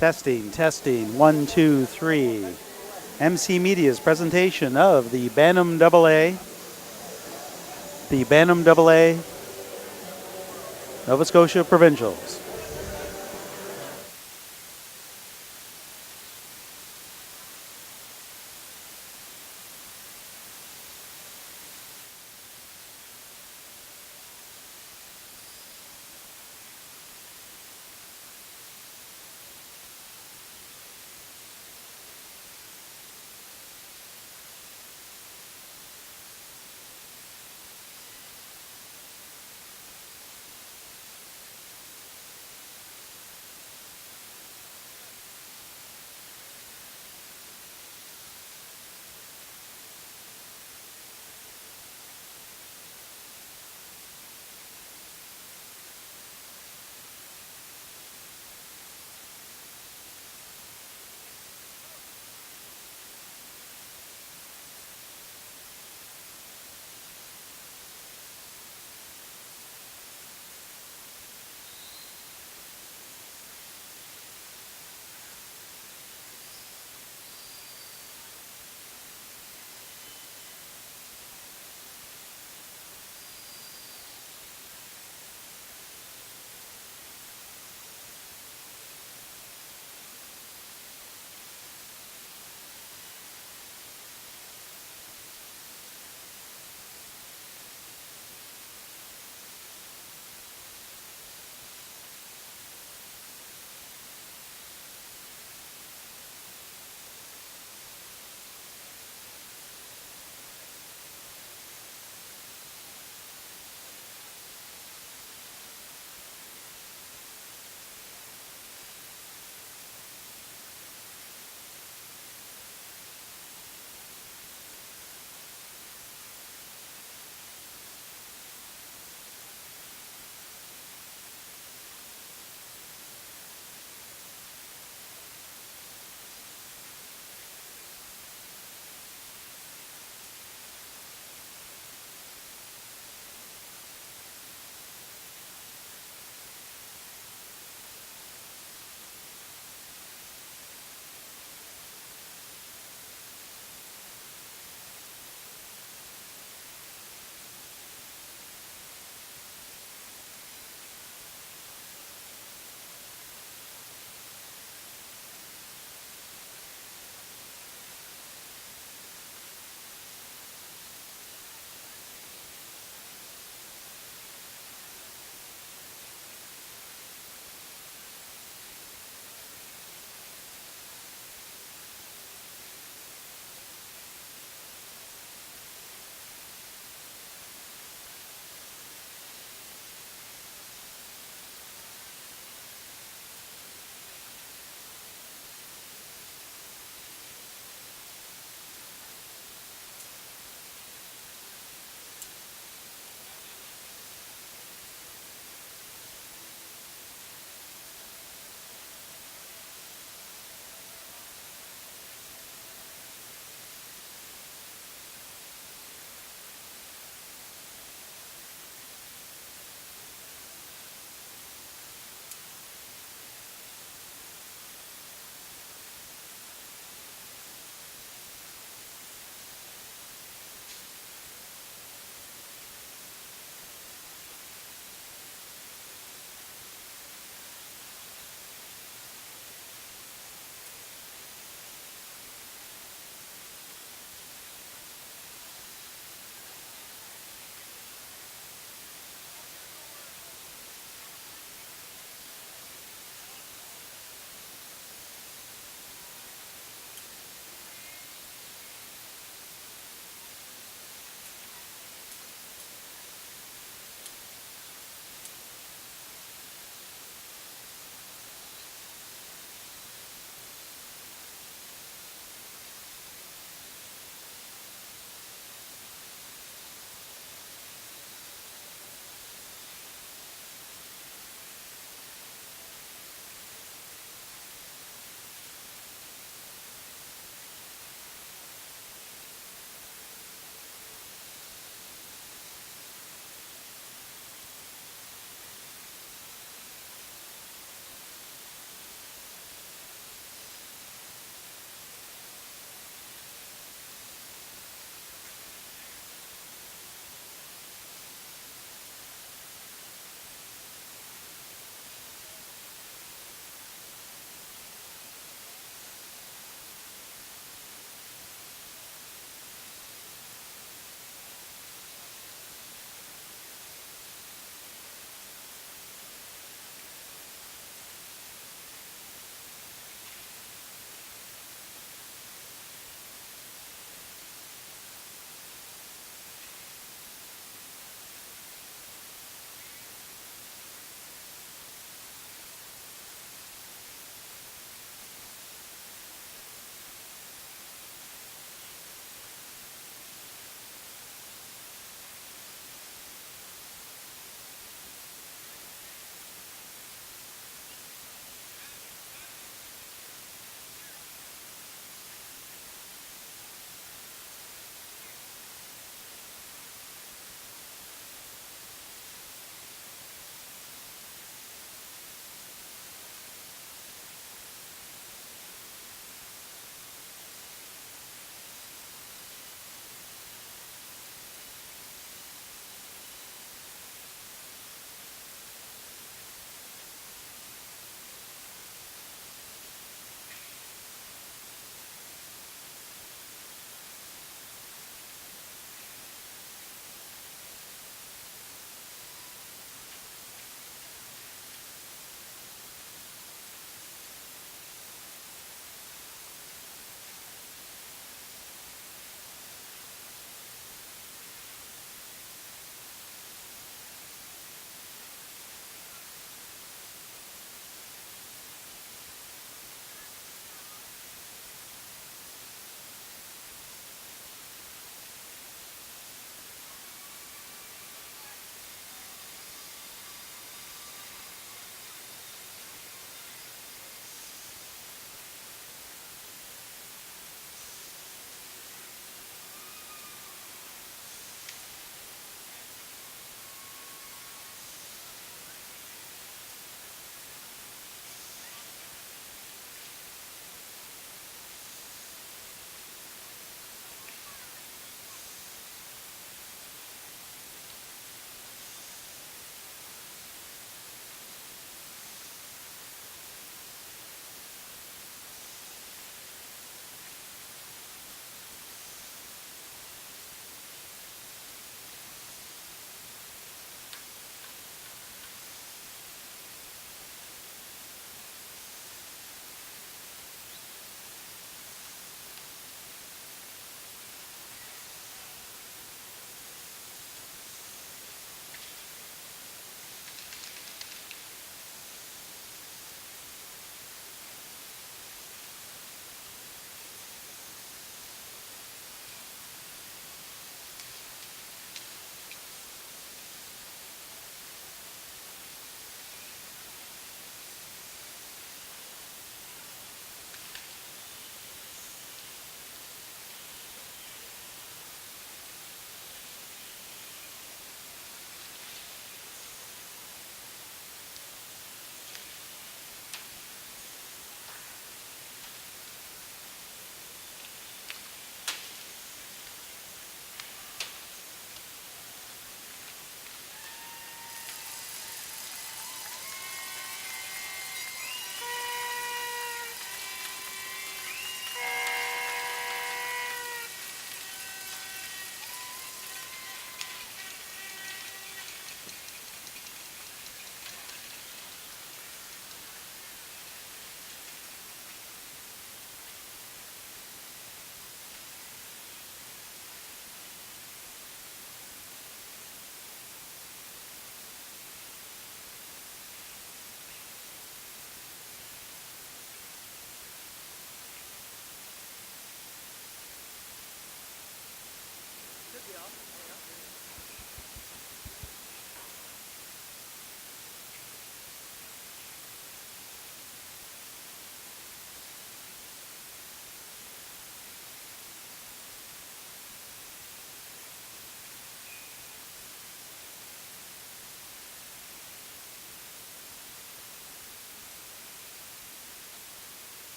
Testing, testing, 1, 2, 3. MC Media's presentation of the Bantam AA, Nova Scotia Provincials.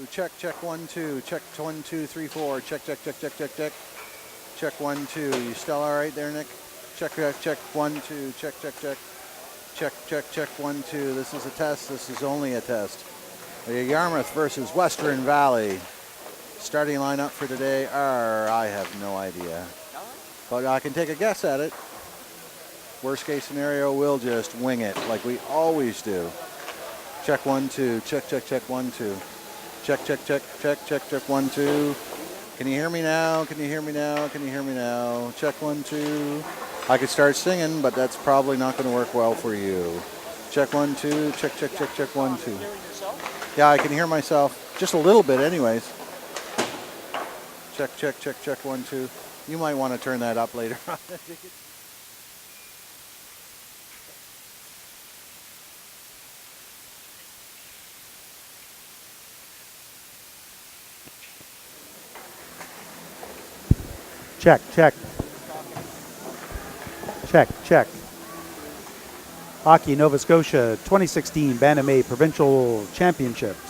Check, check, 1, 2. Check, 1, 2, 3, 4. Check, check, check, check, check, check. Check, 1, 2. You still all right there, Nick? Check, check, check, 1, 2. Check, check, check. Check, check, check, 1, 2. This is a test. This is only a test. Yarmouth versus Western Valley. Starting lineup for today are, I have no idea. But I can take a guess at it. Worst case scenario, we'll just wing it like we always do. Check, 1, 2. Check, check, check, 1, 2. Check, check, check, check, check, check, 1, 2. Can you hear me now? Can you hear me now? Can you hear me now? Check, 1, 2. I could start singing, but that's probably not going to work well for you. Check, 1, 2. Check, check, check, check, 1, 2. Yeah, I can hear myself. Just a little bit anyways. Check, check, check, check, 1, 2. You might want to turn that up later on. Check, check. Check, check. Hockey Nova Scotia 2016 Bantam A Provincial Championships.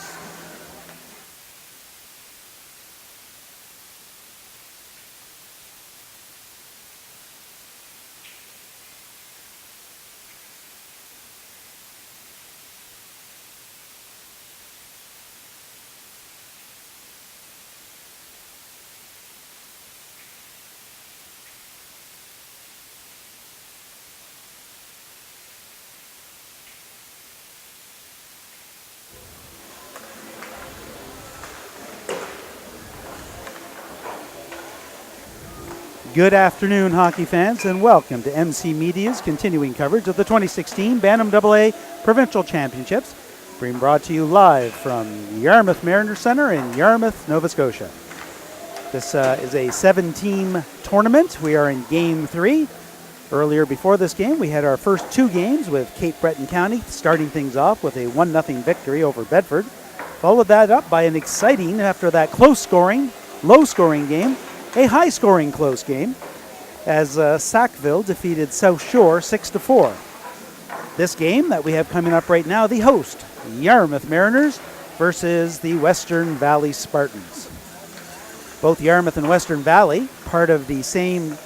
Good afternoon, hockey fans, and welcome to MC Media's continuing coverage of the 2016 Bantam AA Provincial Championships, being brought to you live from Yarmouth Mariner Centre in Yarmouth, Nova Scotia. This is a 7-team tournament. We are in Game 3. Earlier before this game, we had our first 2 games with Cape Breton County starting things off with a 1-0 victory over Bedford. Followed that up by an exciting, after that close-scoring, low-scoring game, a high-scoring close game as Sackville defeated South Shore 6-4. This game that we have coming up right now, the host, Yarmouth Mariners versus the Western Valley Spartans. Both Yarmouth and Western Valley, part of the same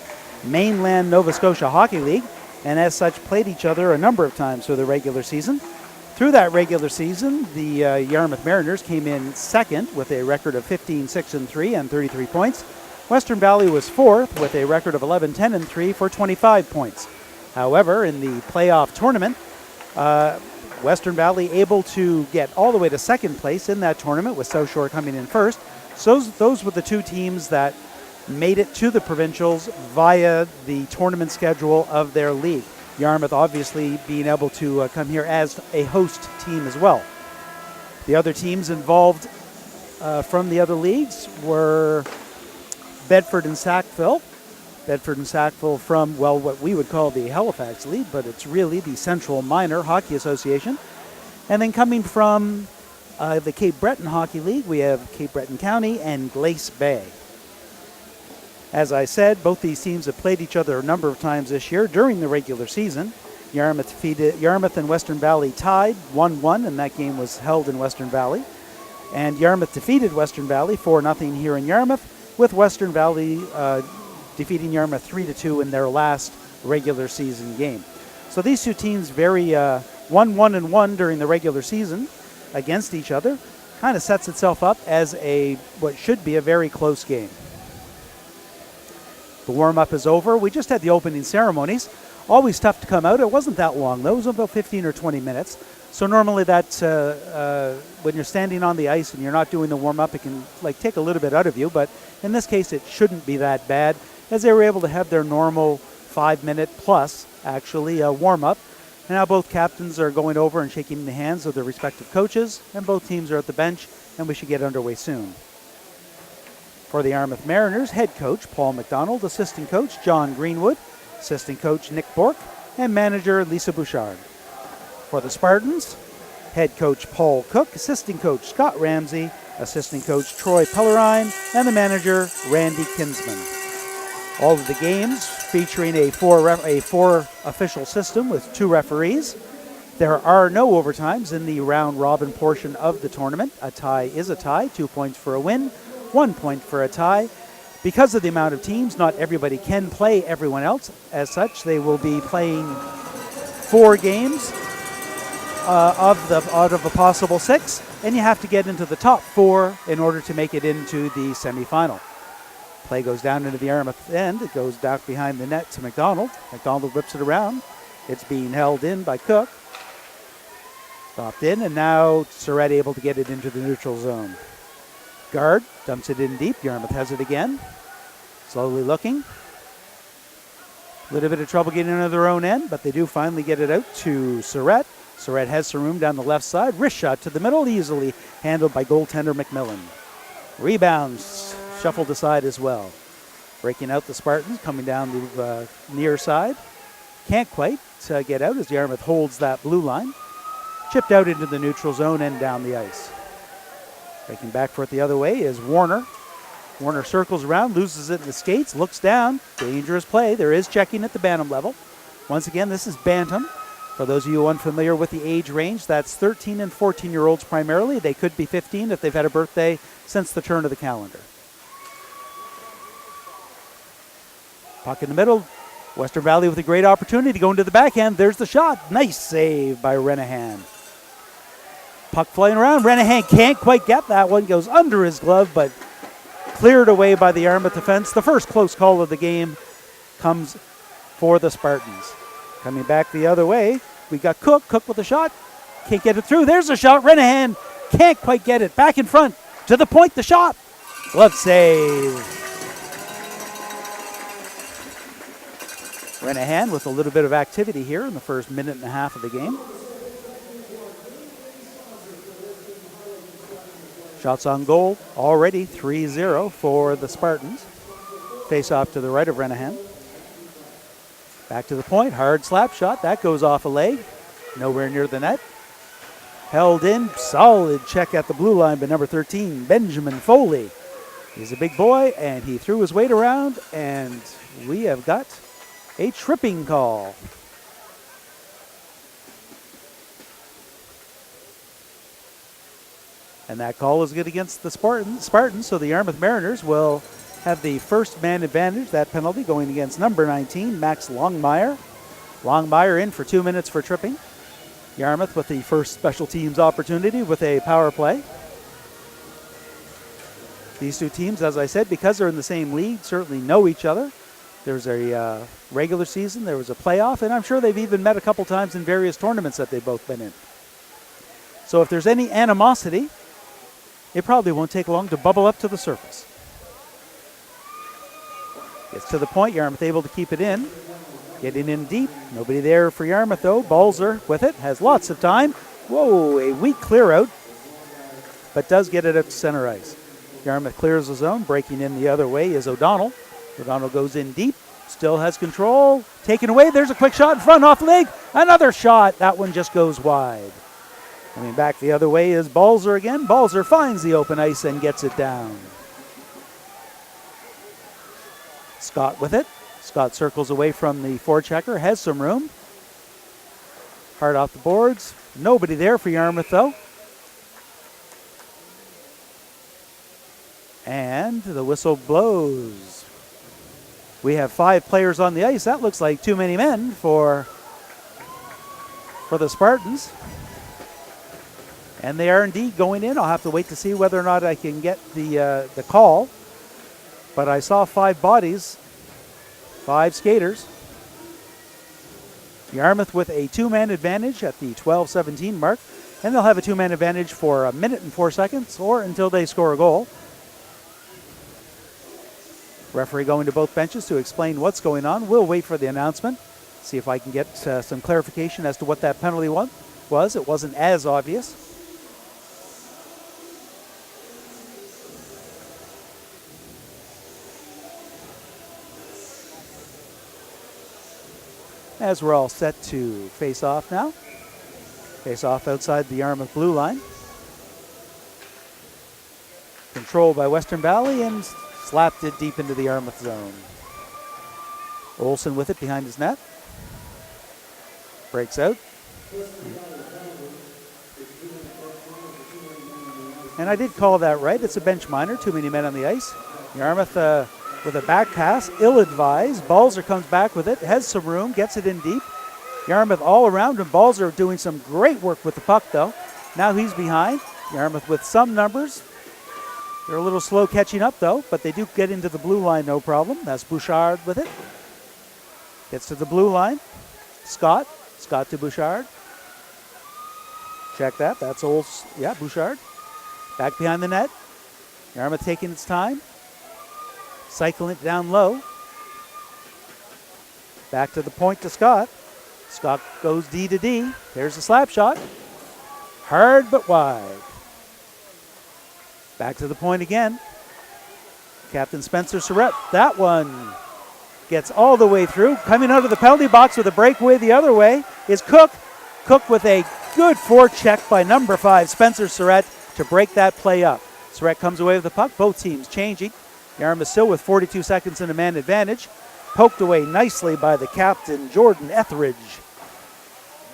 mainland Nova Scotia Hockey League, and as such played each other a number of times through the regular season. Through that regular season, the Yarmouth Mariners came in second with a record of 15-6-3 and 33 points. Western Valley was fourth with a record of 11-10-3 for 25 points. However, in the playoff tournament, Western Valley able to get all the way to second place in that tournament with South Shore coming in first. So those were the 2 teams that made it to the Provincials via the tournament schedule of their league. Yarmouth obviously being able to come here as a host team as well. The other teams involved from the other leagues were Bedford and Sackville. Bedford and Sackville from, well, what we would call the Halifax League, but it's really the Central Minor Hockey Association. And then coming from the Cape Breton Hockey League, we have Cape Breton County and Glace Bay. As I said, both these teams have played each other a number of times this year during the regular season. Yarmouth and Western Valley tied 1-1, and that game was held in Western Valley. And Yarmouth defeated Western Valley 4-0 here in Yarmouth, with Western Valley defeating Yarmouth 3-2 in their last regular season game. So these 2 teams very 1-1-1 during the regular season against each other. Kind of sets itself up as what should be a very close game. The warm-up is over. We just had the opening ceremonies. Always tough to come out. It wasn't that long, though. It was about 15 or 20 minutes. So normally that's when you're standing on the ice and you're not doing the warm-up, it can take a little bit out of you. But in this case, it shouldn't be that bad, as they were able to have their normal 5-minute plus, actually, warm-up. And now both captains are going over and shaking the hands of their respective coaches, and both teams are at the bench, and we should get underway soon. For the Yarmouth Mariners, head coach Paul McDonald, assistant coach John Greenwood, assistant coach Nick Bork, and manager Lisa Bouchard. For the Spartans, head coach Paul Cook, assistant coach Scott Ramsey, assistant coach Troy Pellerine, and the manager Randy Kinsman. All of the games featuring a four official system with 2 referees. There are no overtimes in the round robin portion of the tournament. A tie is a tie, 2 points for a win, 1 point for a tie. Because of the amount of teams, not everybody can play everyone else. As such, they will be playing 4 games out of a possible 6, and you have to get into the top 4 in order to make it into the semifinal. Play goes down into the Yarmouth end. It goes back behind the net to McDonald. McDonald whips it around. It's being held in by Cook. Stopped in, and now Surratt able to get it into the neutral zone. Guard dumps it in deep. Yarmouth has it again. Slowly looking. A little bit of trouble getting into their own end, but they do finally get it out to Surratt. Surratt has some room down the left side. Wrist shot to the middle, easily handled by goaltender McMillan. Rebounds shuffled aside as well. Breaking out the Spartans, coming down the near side. Can't quite get out as Yarmouth holds that blue line. Chipped out into the neutral zone and down the ice. Breaking back for it the other way is Warner. Warner circles around, loses it in the skates, looks down. Dangerous play. There is checking at the Bantam level. Once again, this is Bantam. For those of you unfamiliar with the age range, that's 13 and 14-year-olds primarily. They could be 15 if they've had a birthday since the turn of the calendar. Puck in the middle. Western Valley with a great opportunity to go into the backhand. There's the shot. Nice save by Renahan. Puck flying around. Renahan can't quite get that one. Goes under his glove, but cleared away by the Yarmouth defense. The first close call of the game comes for the Spartans. Coming back the other way, we got Cook. Cook with a shot. Can't get it through. There's a shot. Renahan can't quite get it. Back in front. To the point, the shot. Glove save. Renahan with a little bit of activity here in the first minute and a half of the game. Shots on goal already 3-0 for the Spartans. Face off to the right of Renahan. Back to the point, hard slap shot. That goes off a leg. Nowhere near the net. Held in, solid check at the blue line by number 13, Benjamin Foley. He's a big boy, and he threw his weight around, and we have got a tripping call. And that call is good against the Spartans, so the Yarmouth Mariners will have the first man advantage. That penalty going against number 19, Max Longmire. Longmire in for 2 minutes for tripping. Yarmouth with the first special teams opportunity with a power play. These two teams, as I said, because they're in the same league, certainly know each other. There's a regular season, there was a playoff, and I'm sure they've even met a couple times in various tournaments that they've both been in. So if there's any animosity, it probably won't take long to bubble up to the surface. Gets to the point, Yarmouth able to keep it in. Getting in deep, nobody there for Yarmouth though. Balzer with it, has lots of time. Whoa, a weak clear out, but does get it up to center ice. Yarmouth clears the zone, breaking in the other way is O'Donnell. O'Donnell goes in deep, still has control. Taken away, there's a quick shot in front, off leg. Another shot, that one just goes wide. Coming back the other way is Balzer again. Balzer finds the open ice and gets it down. Scott with it. Scott circles away from the forechecker, has some room. Hard off the boards. Nobody there for Yarmouth though. And the whistle blows. We have 5 players on the ice. That looks like too many men for the Spartans. And they are indeed going in. I'll have to wait to see whether or not I can get the call. But I saw 5 bodies, 5 skaters. Yarmouth with a 2-man advantage at the 12:17 mark. And they'll have a 2-man advantage for 1 minute and 4 seconds or until they score a goal. Referee going to both benches to explain what's going on. We'll wait for the announcement. See if I can get some clarification as to what that penalty was. It wasn't as obvious. As we're all set to face off now. Face off outside the Yarmouth blue line. Controlled by Western Valley and slapped it deep into the Yarmouth zone. Olsen with it behind his net. Breaks out. And I did call that right. It's a bench minor. Too many men on the ice. Yarmouth with a back pass, ill-advised. Balzer comes back with it, has some room, gets it in deep. Yarmouth all around him. Balzer doing some great work with the puck, though. Now he's behind. Yarmouth with some numbers. They're a little slow catching up, though, but they do get into the blue line, no problem. That's Bouchard with it. Gets to the blue line. Scott to Bouchard. Check that. That's old, Bouchard. Back behind the net. Yarmouth taking its time. Cycling it down low. Back to the point to Scott. Scott goes D to D. There's the slap shot. Hard but wide. Back to the point again. Captain Spencer Surratt. That one gets all the way through. Coming out of the penalty box with a breakaway the other way is Cook. Cook with a good forecheck by number 5, Spencer Surratt, to break that play up. Surratt comes away with the puck. Both teams changing. Yarmouth still with 42 seconds and a man advantage. Poked away nicely by the captain, Jordan Etheridge,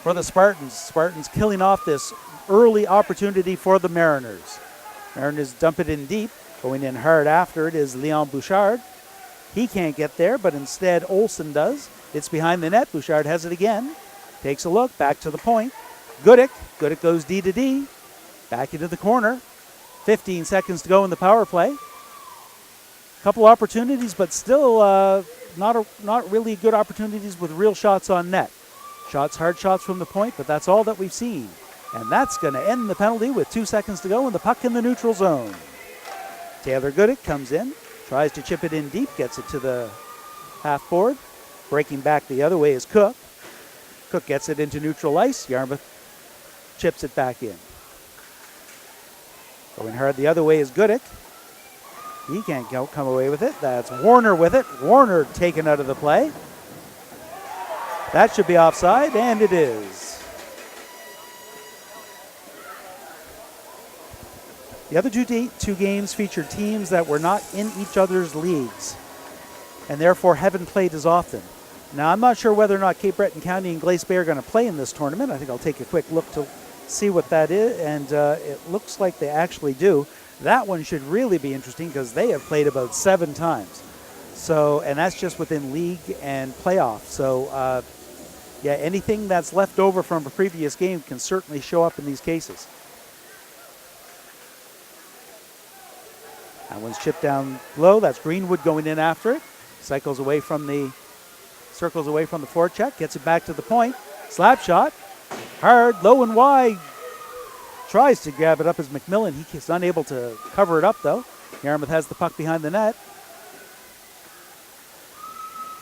for the Spartans. Spartans killing off this early opportunity for the Mariners. Mariners dump it in deep. Going in hard after it is Leon Bouchard. He can't get there, but instead Olsen does. It's behind the net. Bouchard has it again. Takes a look. Back to the point. Goodick. Goodick goes D to D. Back into the corner. 15 seconds to go in the power play. Couple opportunities, but still not really good opportunities with real shots on net. Hard shots from the point, but that's all that we've seen. And that's going to end the penalty with 2 seconds to go and the puck in the neutral zone. Taylor Goodick comes in, tries to chip it in deep, gets it to the half board. Breaking back the other way is Cook. Cook gets it into neutral ice. Yarmouth chips it back in. Going hard the other way is Goodick. He can't come away with it. That's Warner with it. Warner taken out of the play. That should be offside, and it is. The other two games featured teams that were not in each other's leagues and therefore haven't played as often. Now, I'm not sure whether or not Cape Breton County and Glace Bay are going to play in this tournament. I think I'll take a quick look to see what that is, and it looks like they actually do. That one should really be interesting because they have played about 7 times. So, and that's just within league and playoff. So, anything that's left over from a previous game can certainly show up in these cases. That one's chipped down low. That's Greenwood going in after it. Circles away from the forecheck. Gets it back to the point. Slap shot. Hard, low and wide. Tries to grab it up as McMillan. He's unable to cover it up, though. Yarmouth has the puck behind the net.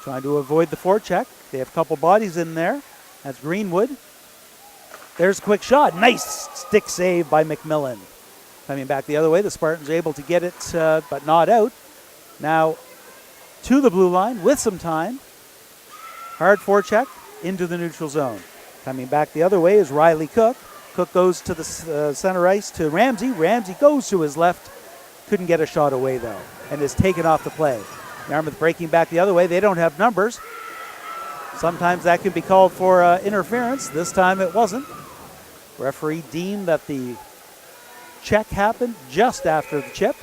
Trying to avoid the forecheck. They have a couple bodies in there. That's Greenwood. There's a quick shot. Nice stick save by McMillan. Coming back the other way, the Spartans are able to get it, but not out. Now to the blue line with some time. Hard forecheck into the neutral zone. Coming back the other way is Riley Cook. Cook goes to the center ice to Ramsey. Ramsey goes to his left. Couldn't get a shot away, though, and is taken off the play. Yarmouth breaking back the other way. They don't have numbers. Sometimes that can be called for interference. This time it wasn't. Referee deemed that the check happened just after the chip.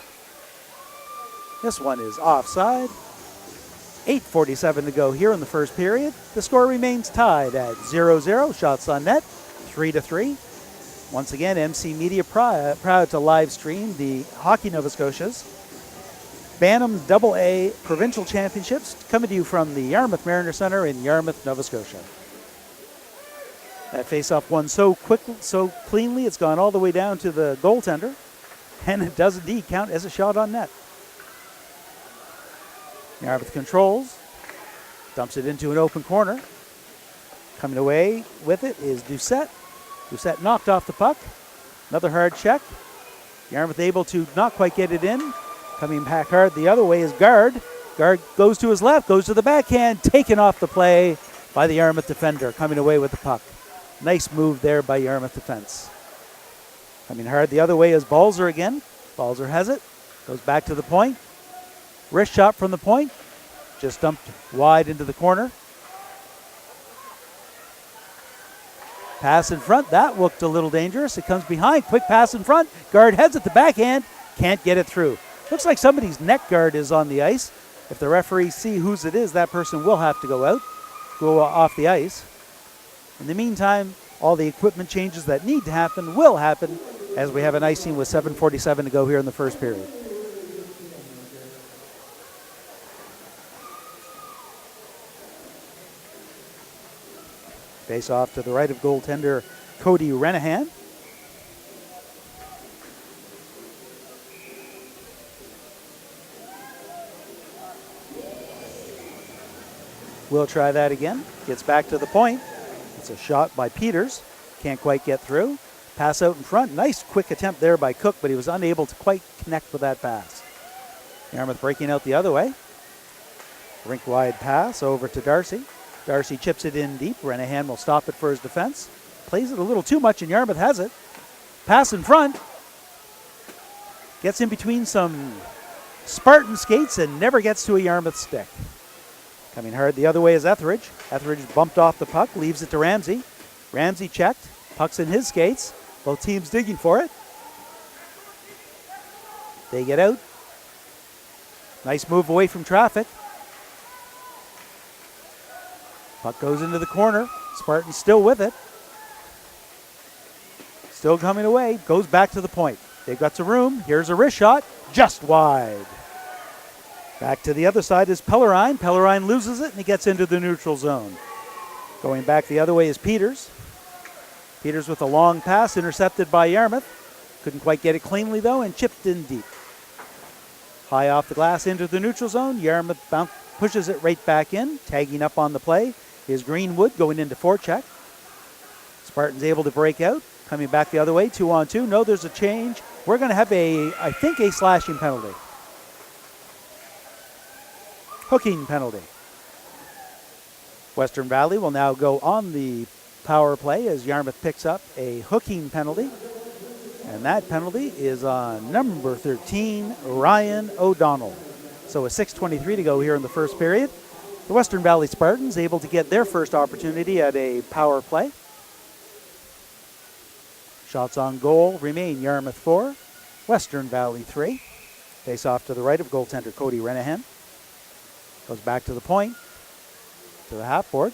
This one is offside. 8:47 to go here in the first period. The score remains tied at 0-0. Shots on net, 3-3. Once again, MC Media proud to live stream the Hockey Nova Scotia's Bantam AA Provincial Championships, coming to you from the Yarmouth Mariner Centre in Yarmouth, Nova Scotia. That face-off won so quickly, so cleanly, it's gone all the way down to the goaltender, and it does indeed count as a shot on net. Yarmouth controls, dumps it into an open corner. Coming away with it is Doucette. Doucette knocked off the puck. Another hard check. Yarmouth able to not quite get it in. Coming back hard the other way is Guard. Guard goes to his left, goes to the backhand, taken off the play by the Yarmouth defender, coming away with the puck. Nice move there by Yarmouth defense. Coming hard the other way is Balzer again. Balzer has it, goes back to the point. Wrist shot from the point, just dumped wide into the corner. Pass in front, that looked a little dangerous. It comes behind, quick pass in front. Guard heads at the backhand, can't get it through. Looks like somebody's neck guard is on the ice. If the referees see whose it is, that person will have to go off the ice. In the meantime, all the equipment changes that need to happen will happen as we have an icing with 7:47 to go here in the first period. Face off to the right of goaltender Cody Renahan. We'll try that again. Gets back to the point. It's a shot by Peters. Can't quite get through. Pass out in front. Nice quick attempt there by Cook, but he was unable to quite connect with that pass. Yarmouth breaking out the other way. Rink wide pass over to Darcy. Darcy chips it in deep. Renahan will stop it for his defense. Plays it a little too much, and Yarmouth has it. Pass in front. Gets in between some Spartan skates and never gets to a Yarmouth stick. Coming hard the other way is Etheridge. Etheridge bumped off the puck, leaves it to Ramsey. Ramsey checked. Puck's in his skates. Both teams digging for it. They get out. Nice move away from traffic. Puck goes into the corner. Spartans still with it. Still coming away. Goes back to the point. They've got some room. Here's a wrist shot. Just wide. Back to the other side is Pellerine. Pellerine loses it and he gets into the neutral zone. Going back the other way is Peters. Peters with a long pass intercepted by Yarmouth. Couldn't quite get it cleanly though and chipped in deep. High off the glass into the neutral zone. Yarmouth pushes it right back in. Tagging up on the play is Greenwood going into forecheck. Spartans able to break out. Coming back the other way, 2-on-2. No, there's a change. We're going to have I think a slashing penalty. Hooking penalty. Western Valley will now go on the power play as Yarmouth picks up a hooking penalty. And that penalty is on number 13, Ryan O'Donnell. So with 6:23 to go here in the first period, the Western Valley Spartans able to get their first opportunity at a power play. Shots on goal remain Yarmouth 4, Western Valley 3. Face off to the right of goaltender Cody Renahan. Goes back to the point, to the half board.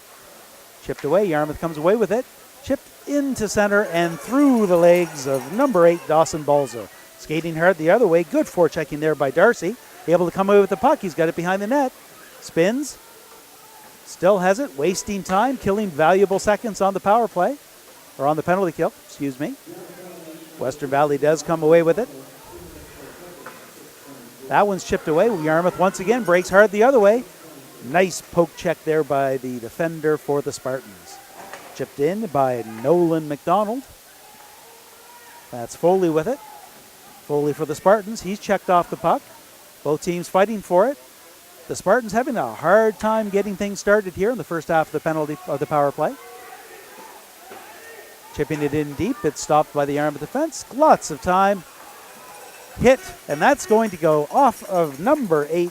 Chipped away, Yarmouth comes away with it. Chipped into center and through the legs of number 8, Dawson Balzer. Skating hard the other way, good forechecking there by Darcy. Able to come away with the puck, he's got it behind the net. Spins, still has it, wasting time, killing valuable seconds on the power play. Or on the penalty kill, excuse me. Western Valley does come away with it. That one's chipped away. Yarmouth once again breaks hard the other way. Nice poke check there by the defender for the Spartans. Chipped in by Nolan McDonald. That's Foley with it. Foley for the Spartans. He's checked off the puck. Both teams fighting for it. The Spartans having a hard time getting things started here in the first half of the power play. Chipping it in deep. It's stopped by the Yarmouth defense. Lots of time. Hit, and that's going to go off of number 8,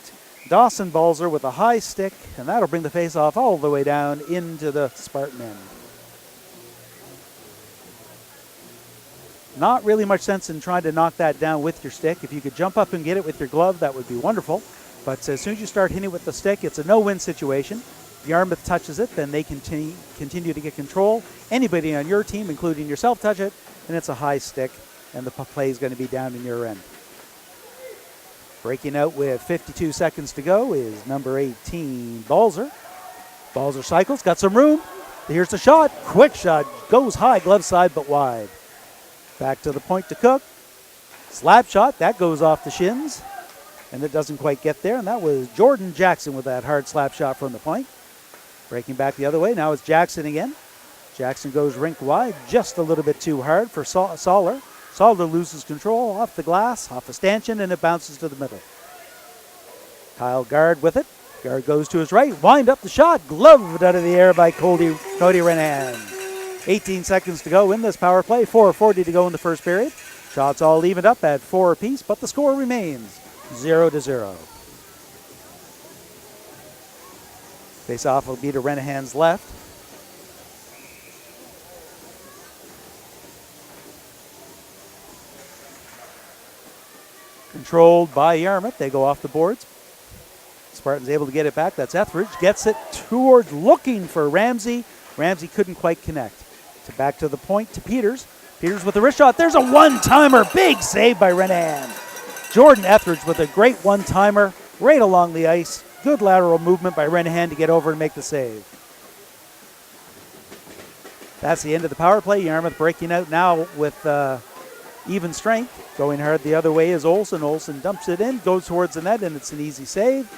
Dawson Balzer with a high stick, and that'll bring the face-off all the way down into the Spartan end. Not really much sense in trying to knock that down with your stick. If you could jump up and get it with your glove, that would be wonderful. But as soon as you start hitting it with the stick, it's a no-win situation. If Yarmouth touches it, then they continue to get control. Anybody on your team, including yourself, touch it, and it's a high stick, and the play is going to be down in your end. Breaking out with 52 seconds to go is number 18, Balzer. Balzer cycles, got some room. Here's the shot. Quick shot. Goes high, glove side, but wide. Back to the point to Cook. Slap shot. That goes off the shins. And it doesn't quite get there. And that was Jordan Jackson with that hard slap shot from the point. Breaking back the other way. Now it's Jackson again. Jackson goes rink wide. Just a little bit too hard for Soller. Soller loses control off the glass, off a stanchion, and it bounces to the middle. Kyle Guard with it. Guard goes to his right. Wind up the shot. Gloved out of the air by Cody Renahan. 18 seconds to go in this power play. 4:40 to go in the first period. Shots all evened up at 4 apiece, but the score remains 0-0. Face-off will be to Renahan's left. Controlled by Yarmouth. They go off the boards. Spartans able to get it back. That's Etheridge. Gets it towards looking for Ramsey. Ramsey couldn't quite connect. So back to the point to Peters. Peters with a wrist shot. There's a one-timer. Big save by Renahan. Jordan Etheridge with a great one-timer right along the ice. Good lateral movement by Renahan to get over and make the save. That's the end of the power play. Yarmouth breaking out now with even strength. Going hard the other way is Olsen. Olsen dumps it in, goes towards the net, and it's an easy save.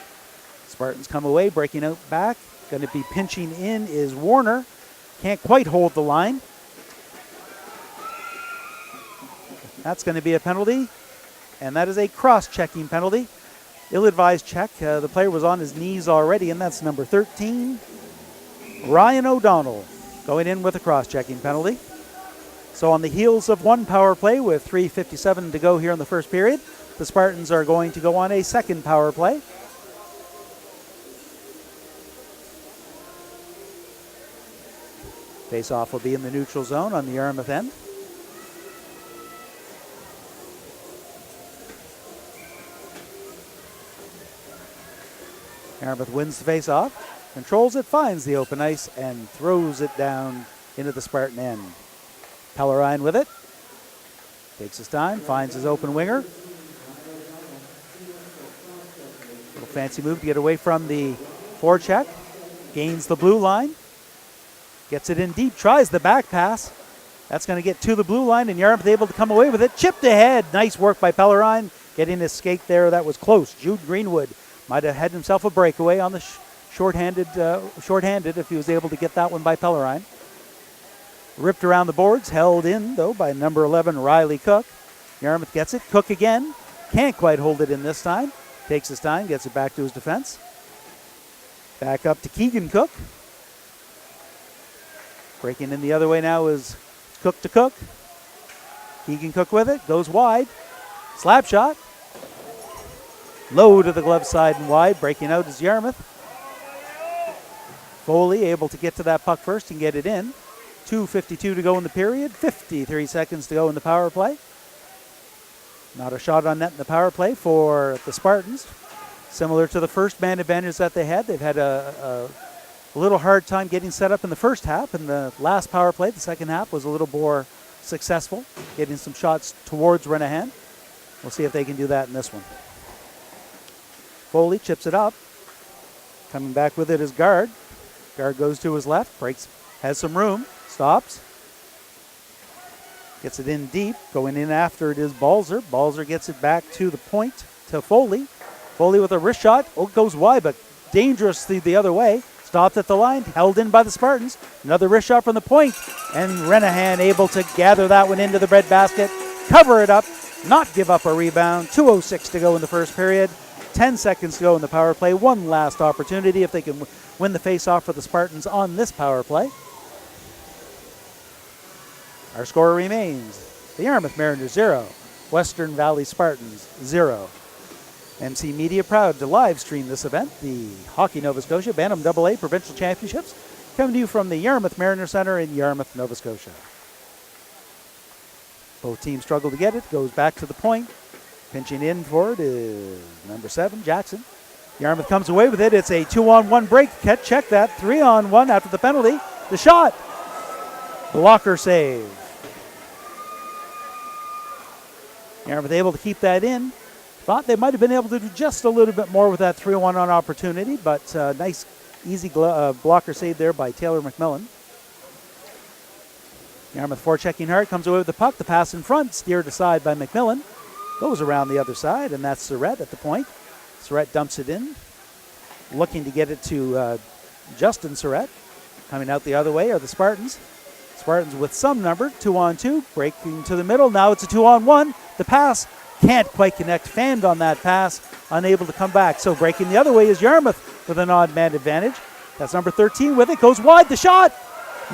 Spartans come away, breaking out back. Going to be pinching in is Warner. Can't quite hold the line. That's going to be a penalty, and that is a cross-checking penalty. Ill-advised check. The player was on his knees already, and that's number 13, Ryan O'Donnell, going in with a cross-checking penalty. So on the heels of one power play with 3:57 to go here in the first period, the Spartans are going to go on a second power play. Face-off will be in the neutral zone on the Yarmouth end. Yarmouth wins the face-off, controls it, finds the open ice, and throws it down into the Spartan end. Pellerine with it. Takes his time, finds his open winger. Little fancy move to get away from the forecheck. Gains the blue line. Gets it in deep, tries the back pass. That's going to get to the blue line, and Yarmouth able to come away with it. Chipped ahead. Nice work by Pellerine. Getting his skate there. That was close. Jude Greenwood might have had himself a breakaway on the shorthanded if he was able to get that one by Pellerine. Ripped around the boards, held in, though, by number 11, Riley Cook. Yarmouth gets it. Cook again. Can't quite hold it in this time. Takes his time, gets it back to his defense. Back up to Keegan Cook. Breaking in the other way now is Cook to Cook. Keegan Cook with it. Goes wide. Slap shot. Low to the glove side and wide. Breaking out is Yarmouth. Foley able to get to that puck first and get it in. 2:52 to go in the period. 53 seconds to go in the power play. Not a shot on net in the power play for the Spartans. Similar to the first man advantage that they had. They've had a little hard time getting set up in the first half. In the last power play, the second half was a little more successful, getting some shots towards Renahan. We'll see if they can do that in this one. Foley chips it up. Coming back with it is Guard. Guard goes to his left, breaks, has some room, stops. Gets it in deep. Going in after it is Balzer. Balzer gets it back to the point to Foley. Foley with a wrist shot. Oh, it goes wide, but dangerously the other way. Stopped at the line, held in by the Spartans. Another wrist shot from the point, and Renahan able to gather that one into the breadbasket, cover it up, not give up a rebound. 2:06 to go in the first period. 10 seconds to go in the power play. One last opportunity if they can win the face-off for the Spartans on this power play. Our score remains the Yarmouth Mariners 0, Western Valley Spartans 0. MC Media proud to live stream this event, the Hockey Nova Scotia Bantam AA Provincial Championships, coming to you from the Yarmouth Mariner Centre in Yarmouth, Nova Scotia. Both teams struggle to get it, goes back to the point. Pinching in for it is number 7, Jackson. Yarmouth comes away with it. It's a 2-on-1 break. Check that. 3-on-1 after the penalty. The shot. Blocker save. Yarmouth able to keep that in. Thought they might have been able to do just a little bit more with that 3-1 opportunity, but nice, easy blocker save there by Taylor McMillan. Yarmouth forechecking hard, comes away with the puck. The pass in front, steered aside by McMillan. Goes around the other side, and that's Surrett at the point. Surrett dumps it in, looking to get it to Justin Surrett. Coming out the other way are the Spartans. Spartans with some number, 2-on-2, breaking to the middle. Now it's a 2-on-1. The pass can't quite connect. Fanned on that pass, unable to come back. So breaking the other way is Yarmouth with an odd man advantage. That's number 13 with it. Goes wide, the shot.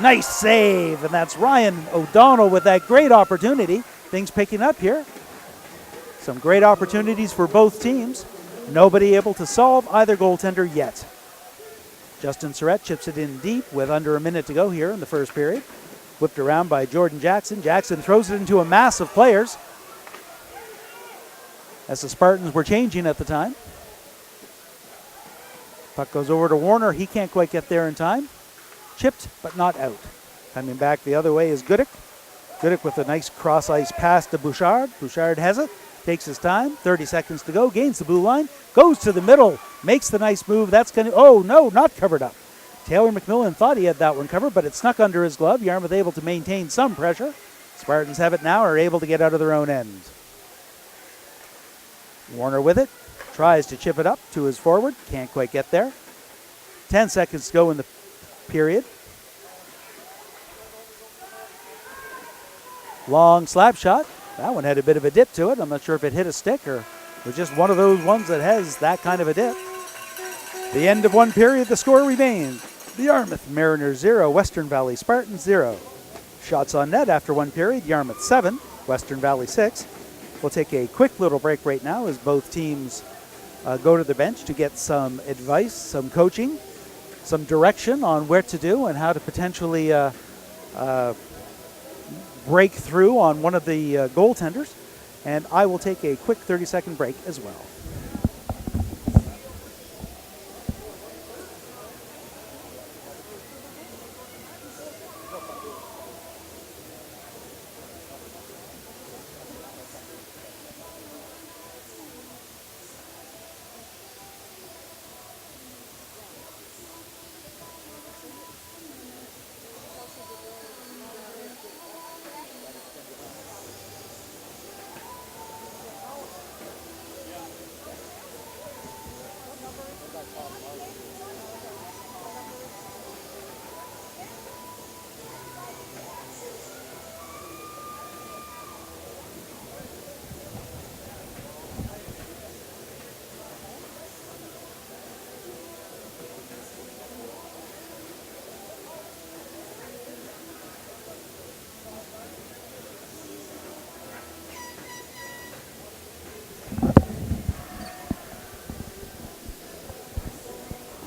Nice save, and that's Ryan O'Donnell with that great opportunity. Things picking up here. Some great opportunities for both teams. Nobody able to solve either goaltender yet. Justin Surrett chips it in deep with under a minute to go here in the first period. Whipped around by Jordan Jackson. Jackson throws it into a mass of players. as the Spartans were changing at the time. Puck goes over to Warner. He can't quite get there in time. Chipped, but not out. Coming back the other way is Gudick. Gudick with a nice cross-ice pass to Bouchard. Bouchard has it. Takes his time. 30 seconds to go. Gains the blue line. Goes to the middle. Makes the nice move. That's going to... Oh, no, not covered up. Taylor McMillan thought he had that one covered, but it snuck under his glove. Yarmouth able to maintain some pressure. Spartans have it now, are able to get out of their own end. Warner with it. Tries to chip it up to his forward. Can't quite get there. 10 seconds to go in the period. Long slap shot. That one had a bit of a dip to it. I'm not sure if it hit a stick or it was just one of those ones that has that kind of a dip. The end of one period, the score remains the Yarmouth Mariners 0, Western Valley Spartans 0. Shots on net after one period, Yarmouth 7, Western Valley 6. We'll take a quick little break right now as both teams go to the bench to get some advice, some coaching, some direction on where to do and how to potentially break through on one of the goaltenders. And I will take a quick 30-second break as well.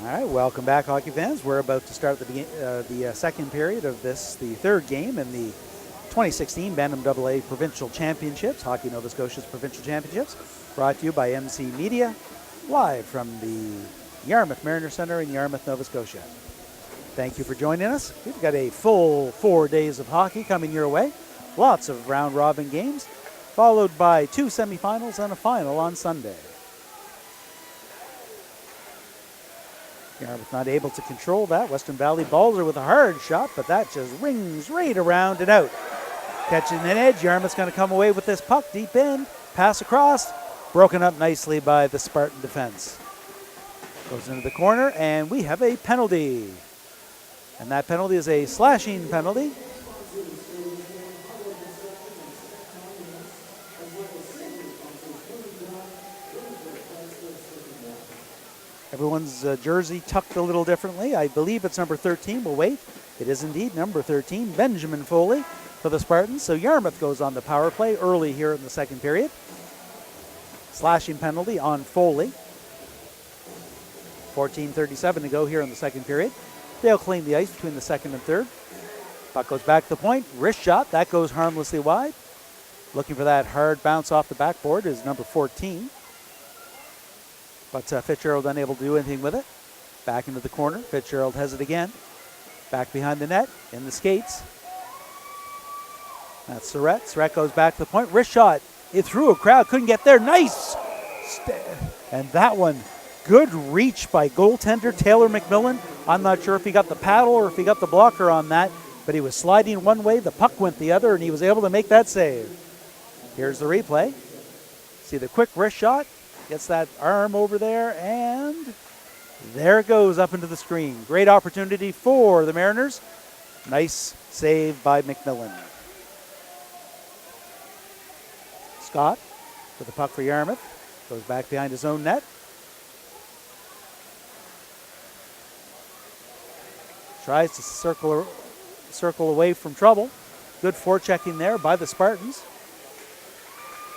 All right, welcome back, hockey fans. We're about to start the second period of this, the third game in the 2016 Bantam AA Provincial Championships, Hockey Nova Scotia's Provincial Championships, brought to you by MC Media, live from the Yarmouth Mariner Centre in Yarmouth, Nova Scotia. Thank you for joining us. We've got a full 4 days of hockey coming your way. Lots of round-robin games, followed by 2 semifinals and a final on Sunday. Yarmouth not able to control that. Western Valley Balzer with a hard shot, but that just rings right around and out. Catching an edge, Yarmouth's going to come away with this puck deep in. Pass across, broken up nicely by the Spartan defense. Goes into the corner, and we have a penalty. And that penalty is a slashing penalty. Everyone's jersey tucked a little differently. I believe it's number 13. We'll wait. It is indeed number 13, Benjamin Foley for the Spartans. So Yarmouth goes on the power play early here in the second period. Slashing penalty on Foley. 14:37 to go here in the second period. They'll clean the ice between the second and third. Puck goes back to the point. Wrist shot. That goes harmlessly wide. Looking for that hard bounce off the backboard is number 14. But Fitzgerald unable to do anything with it. Back into the corner. Fitzgerald has it again. Back behind the net in the skates. That's Surratt. Surratt goes back to the point. Wrist shot. It threw a crowd. Couldn't get there. Nice. And that one, good reach by goaltender Taylor McMillan. I'm not sure if he got the paddle or if he got the blocker on that, but he was sliding one way. The puck went the other, and he was able to make that save. Here's the replay. See the quick wrist shot. Gets that arm over there, and there it goes up into the screen. Great opportunity for the Mariners. Nice save by McMillan. Scott with the puck for Yarmouth. Goes back behind his own net. Tries to circle away from trouble. Good forechecking there by the Spartans.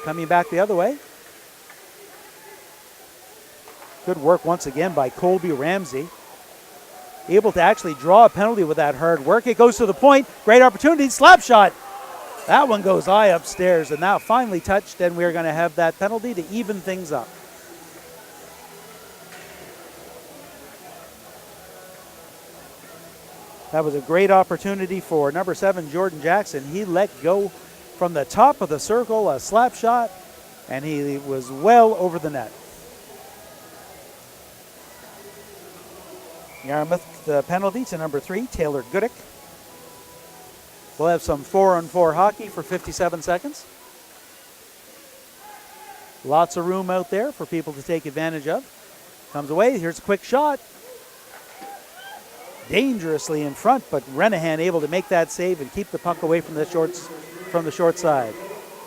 Coming back the other way. Good work once again by Colby Ramsey. Able to actually draw a penalty with that hard work. It goes to the point. Great opportunity. Slap shot. That one goes high upstairs, and now finally touched, and we're going to have that penalty to even things up. That was a great opportunity for number 7, Jordan Jackson. He let go from the top of the circle, a slap shot, and he was well over the net. Yarmouth, the penalty to number 3, Taylor Goodick. We'll have some 4-on-4 hockey for 57 seconds. Lots of room out there for people to take advantage of. Comes away, here's a quick shot. Dangerously in front, but Renahan able to make that save and keep the puck away from the short side.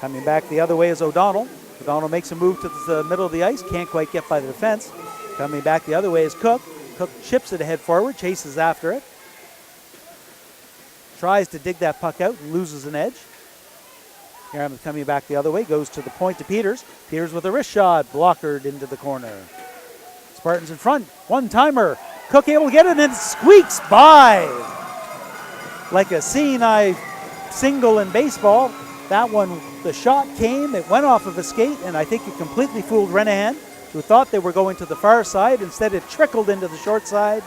Coming back the other way is O'Donnell. O'Donnell makes a move to the middle of the ice, can't quite get by the defense. Coming back the other way is Cook. Cook chips it ahead forward, chases after it. Tries to dig that puck out and loses an edge. Yarmouth coming back the other way, goes to the point to Peters. Peters with a wrist shot, blockered into the corner. Spartans in front, one-timer. Cook able to get it and squeaks by. Like a seeing-eye single in baseball. That one, the shot came, it went off of a skate, and I think it completely fooled Renahan, who thought they were going to the far side. Instead, it trickled into the short side.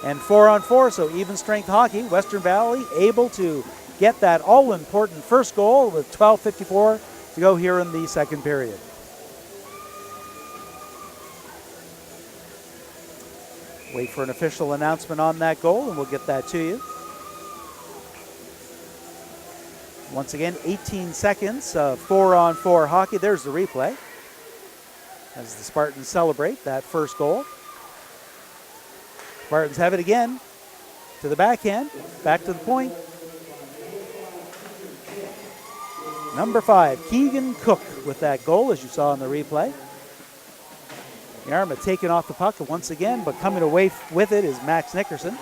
And 4-on-4, so even strength hockey. Western Valley able to get that all-important first goal with 12:54 to go here in the second period. Wait for an official announcement on that goal, and we'll get that to you. Once again, 18 seconds of 4-on-4 hockey. There's the replay as the Spartans celebrate that first goal. Spartans have it again to the backhand, back to the point. Number 5, Keegan Cook with that goal, as you saw in the replay. Yarmouth taking off the puck once again, but coming away with it is Max Nickerson.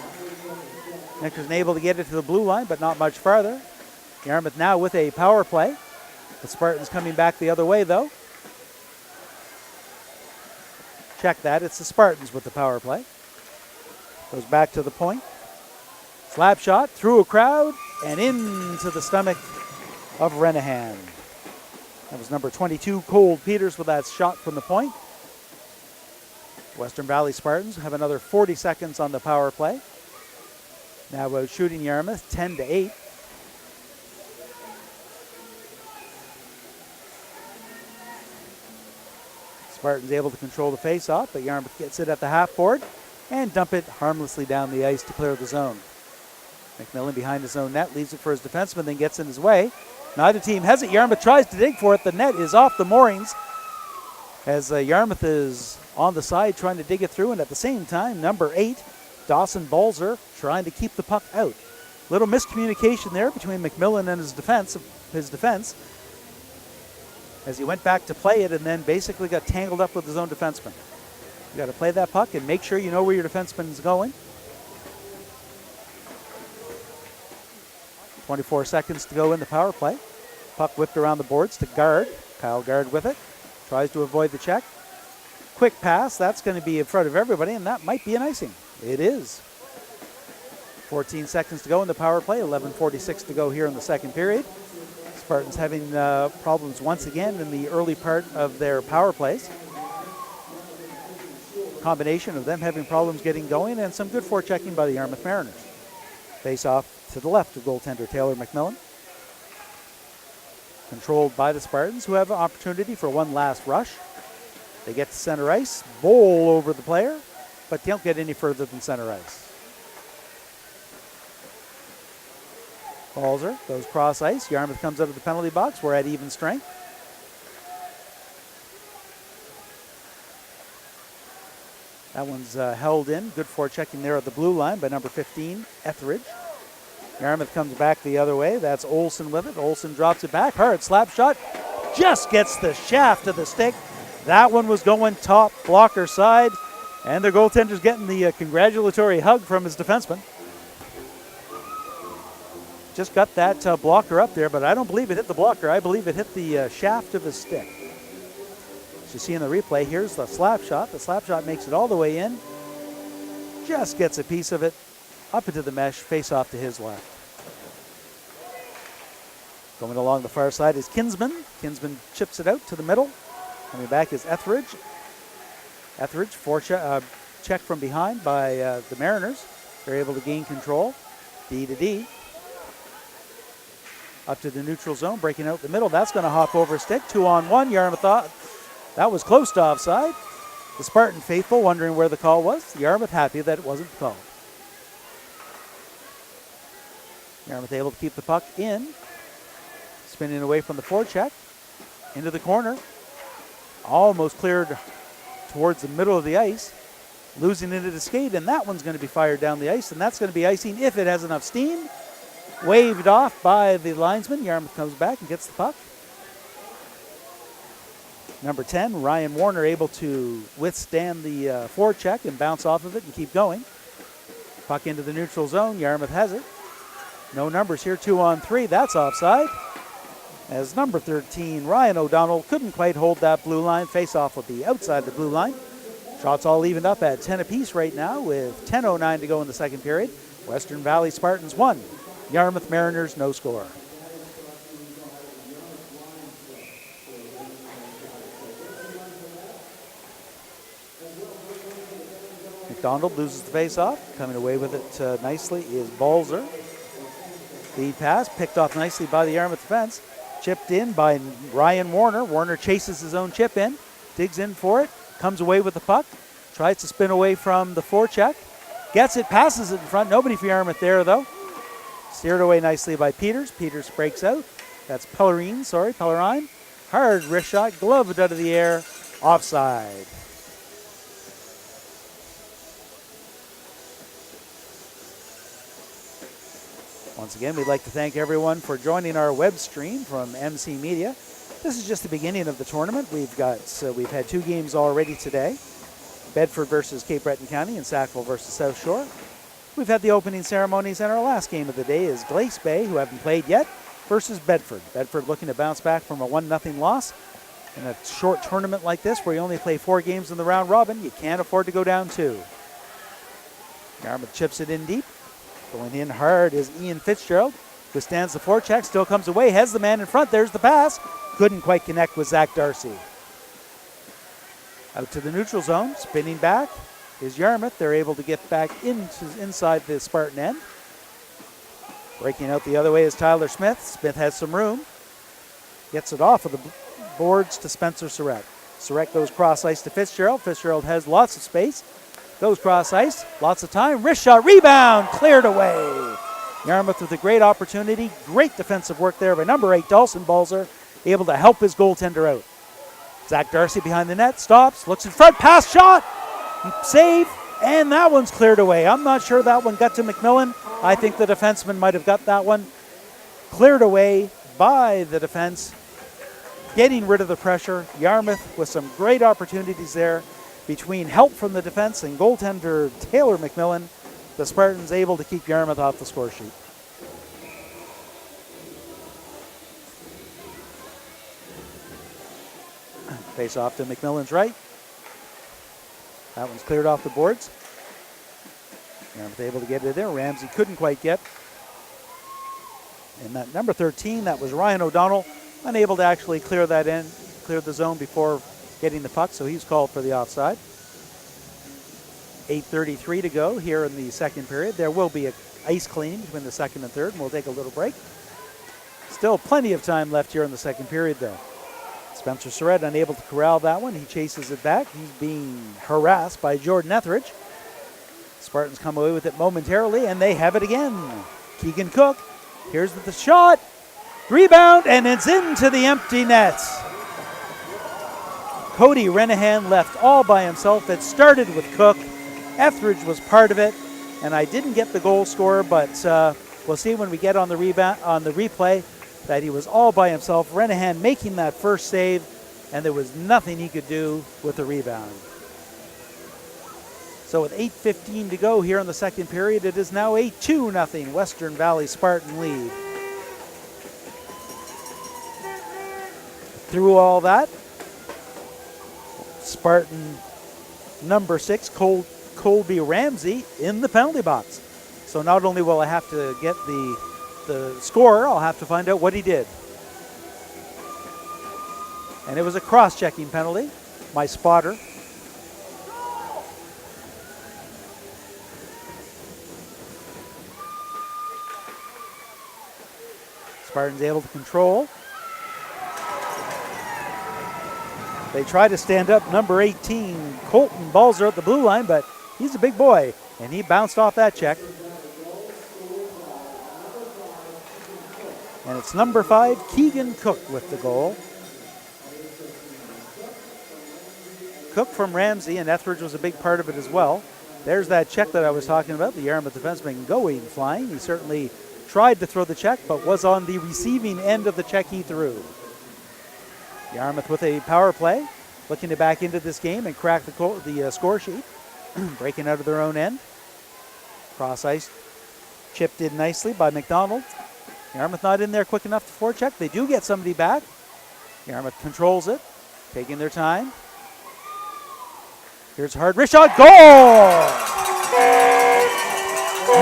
Nickerson able to get it to the blue line, but not much farther. Yarmouth now with a power play. The Spartans coming back the other way, though. Check that, it's the Spartans with the power play. Goes back to the point. Slap shot through a crowd and into the stomach of Renahan. That was number 22, Cole Peters, with that shot from the point. Western Valley Spartans have another 40 seconds on the power play. Now out shooting Yarmouth 10-8. Spartans able to control the face-off, but Yarmouth gets it at the half board and dump it harmlessly down the ice to clear the zone. McMillan behind his own net, leaves it for his defenseman, then gets in his way. Neither team has it. Yarmouth tries to dig for it. The net is off the moorings as Yarmouth is on the side trying to dig it through, and at the same time, number 8, Dawson Balzer, trying to keep the puck out. Little miscommunication there between McMillan and his defense as he went back to play it and then basically got tangled up with his own defenseman. You got to play that puck and make sure you know where your defenseman is going. 24 seconds to go in the power play. Puck whipped around the boards to Guard. Kyle Guard with it. Tries to avoid the check. Quick pass. That's going to be in front of everybody, and that might be an icing. It is. 14 seconds to go in the power play. 11:46 to go here in the second period. Spartans having problems once again in the early part of their power plays. Combination of them having problems getting going and some good forechecking by the Yarmouth Mariners. Face off to the left of goaltender Taylor McMillan. Controlled by the Spartans, who have an opportunity for one last rush. They get to center ice, bowl over the player, but don't get any further than center ice. Balzer goes cross ice. Yarmouth comes out of the penalty box. We're at even strength. That one's held in. Good forechecking there at the blue line by number 15, Etheridge. Yarmouth comes back the other way. That's Olsen with it. Olsen drops it back. Hard slap shot. Just gets the shaft of the stick. That one was going top blocker side. And their goaltender's getting the congratulatory hug from his defenseman. Just got that blocker up there, but I don't believe it hit the blocker. I believe it hit the shaft of his stick. As you see in the replay, here's the slap shot. The slap shot makes it all the way in. Just gets a piece of it up into the mesh, face off to his left. Going along the far side is Kinsman. Kinsman chips it out to the middle. Coming back is Etheridge. Etheridge, check from behind by the Mariners. They're able to gain control. D to D. Up to the neutral zone, breaking out the middle. That's going to hop over a stick. 2-on-1. Yarmouth thought that was close to offside. The Spartan faithful wondering where the call was. Yarmouth happy that it wasn't called. Yarmouth able to keep the puck in. Spinning away from the forecheck. Into the corner. Almost cleared towards the middle of the ice. Losing into the skate, and that one's going to be fired down the ice, and that's going to be icing if it has enough steam. Waved off by the linesman. Yarmouth comes back and gets the puck. Number 10, Ryan Warner, able to withstand the forecheck and bounce off of it and keep going. Puck into the neutral zone. Yarmouth has it. No numbers here. 2-on-3. That's offside. As number 13, Ryan O'Donnell, couldn't quite hold that blue line. Face-off will be outside the blue line. Shots all evened up at 10 apiece right now with 10:09 to go in the second period. Western Valley Spartans 1. Yarmouth Mariners no score. McDonald loses the face-off. Coming away with it nicely is Balzer. Lead pass picked off nicely by the Yarmouth defense. Chipped in by Ryan Warner. Warner chases his own chip in. Digs in for it. Comes away with the puck. Tries to spin away from the forecheck. Gets it, passes it in front. Nobody for Yarmouth there, though. Steered away nicely by Peters. Peters breaks out. That's Pellerine. Hard wrist shot, gloved out of the air. Offside. Once again, we'd like to thank everyone for joining our web stream from MC Media. This is just the beginning of the tournament. We've had 2 games already today. Bedford versus Cape Breton County and Sackville versus South Shore. We've had the opening ceremonies, and our last game of the day is Glace Bay, who haven't played yet, versus Bedford. Bedford looking to bounce back from a 1-0 loss. In a short tournament like this, where you only play 4 games in the round robin, you can't afford to go down 2. Yarmouth chips it in deep. Going in hard is Ian Fitzgerald. Withstands the forecheck, still comes away, has the man in front. There's the pass. Couldn't quite connect with Zach Darcy. Out to the neutral zone, spinning back is Yarmouth. They're able to get back inside the Spartan end. Breaking out the other way is Tyler Smith. Smith has some room. Gets it off of the boards to Spencer Surratt. Surratt goes cross ice to Fitzgerald. Fitzgerald has lots of space. Goes cross ice, lots of time. Wrist shot, rebound, cleared away. Yarmouth with a great opportunity. Great defensive work there by number 8, Dawson Balzer, able to help his goaltender out. Zach Darcy behind the net, stops, looks in front, pass, shot, save, and that one's cleared away. I'm not sure that one got to McMillan. I think the defenseman might have got that one. Cleared away by the defense, getting rid of the pressure. Yarmouth with some great opportunities there. Between help from the defense and goaltender Taylor McMillan, the Spartans able to keep Yarmouth off the score sheet. Face off to McMillan's right. That one's cleared off the boards. Yarmouth able to get it there. Ramsey couldn't quite get. And that number 13, that was Ryan O'Donnell, unable to actually clear that in, clear the zone before getting the puck, so he's called for the offside. 8:33 to go here in the second period. There will be an ice cleaning between the second and third, and we'll take a little break. Still plenty of time left here in the second period, though. Spencer Surratt unable to corral that one. He chases it back. He's being harassed by Jordan Etheridge. Spartans come away with it momentarily, and they have it again. Keegan Cook, here's the shot. Rebound, and it's into the empty net. Cody Renahan left all by himself. It started with Cook. Etheridge was part of it, and I didn't get the goal scorer, but we'll see when we get on the replay that he was all by himself. Renahan making that first save, and there was nothing he could do with the rebound. So with 8:15 to go here in the second period, it is now a 2-0 Western Valley Spartan lead. Through all that, Spartan number 6, Colby Ramsey, in the penalty box. So not only will I have to get the scorer, I'll have to find out what he did. And it was a cross-checking penalty. My spotter. Spartans able to control. They try to stand up number 18, Colton Balzer at the blue line, but he's a big boy, and he bounced off that check. And it's number 5, Keegan Cook with the goal. Cook from Ramsey, and Etheridge was a big part of it as well. There's that check that I was talking about, the Yarmouth defenseman going flying. He certainly tried to throw the check, but was on the receiving end of the check he threw. Yarmouth with a power play, looking to back into this game and crack the score sheet. Breaking out of their own end. Cross ice, chipped in nicely by McDonald. Yarmouth not in there quick enough to forecheck. They do get somebody back. Yarmouth controls it, taking their time. Here's a hard wrist shot, goal!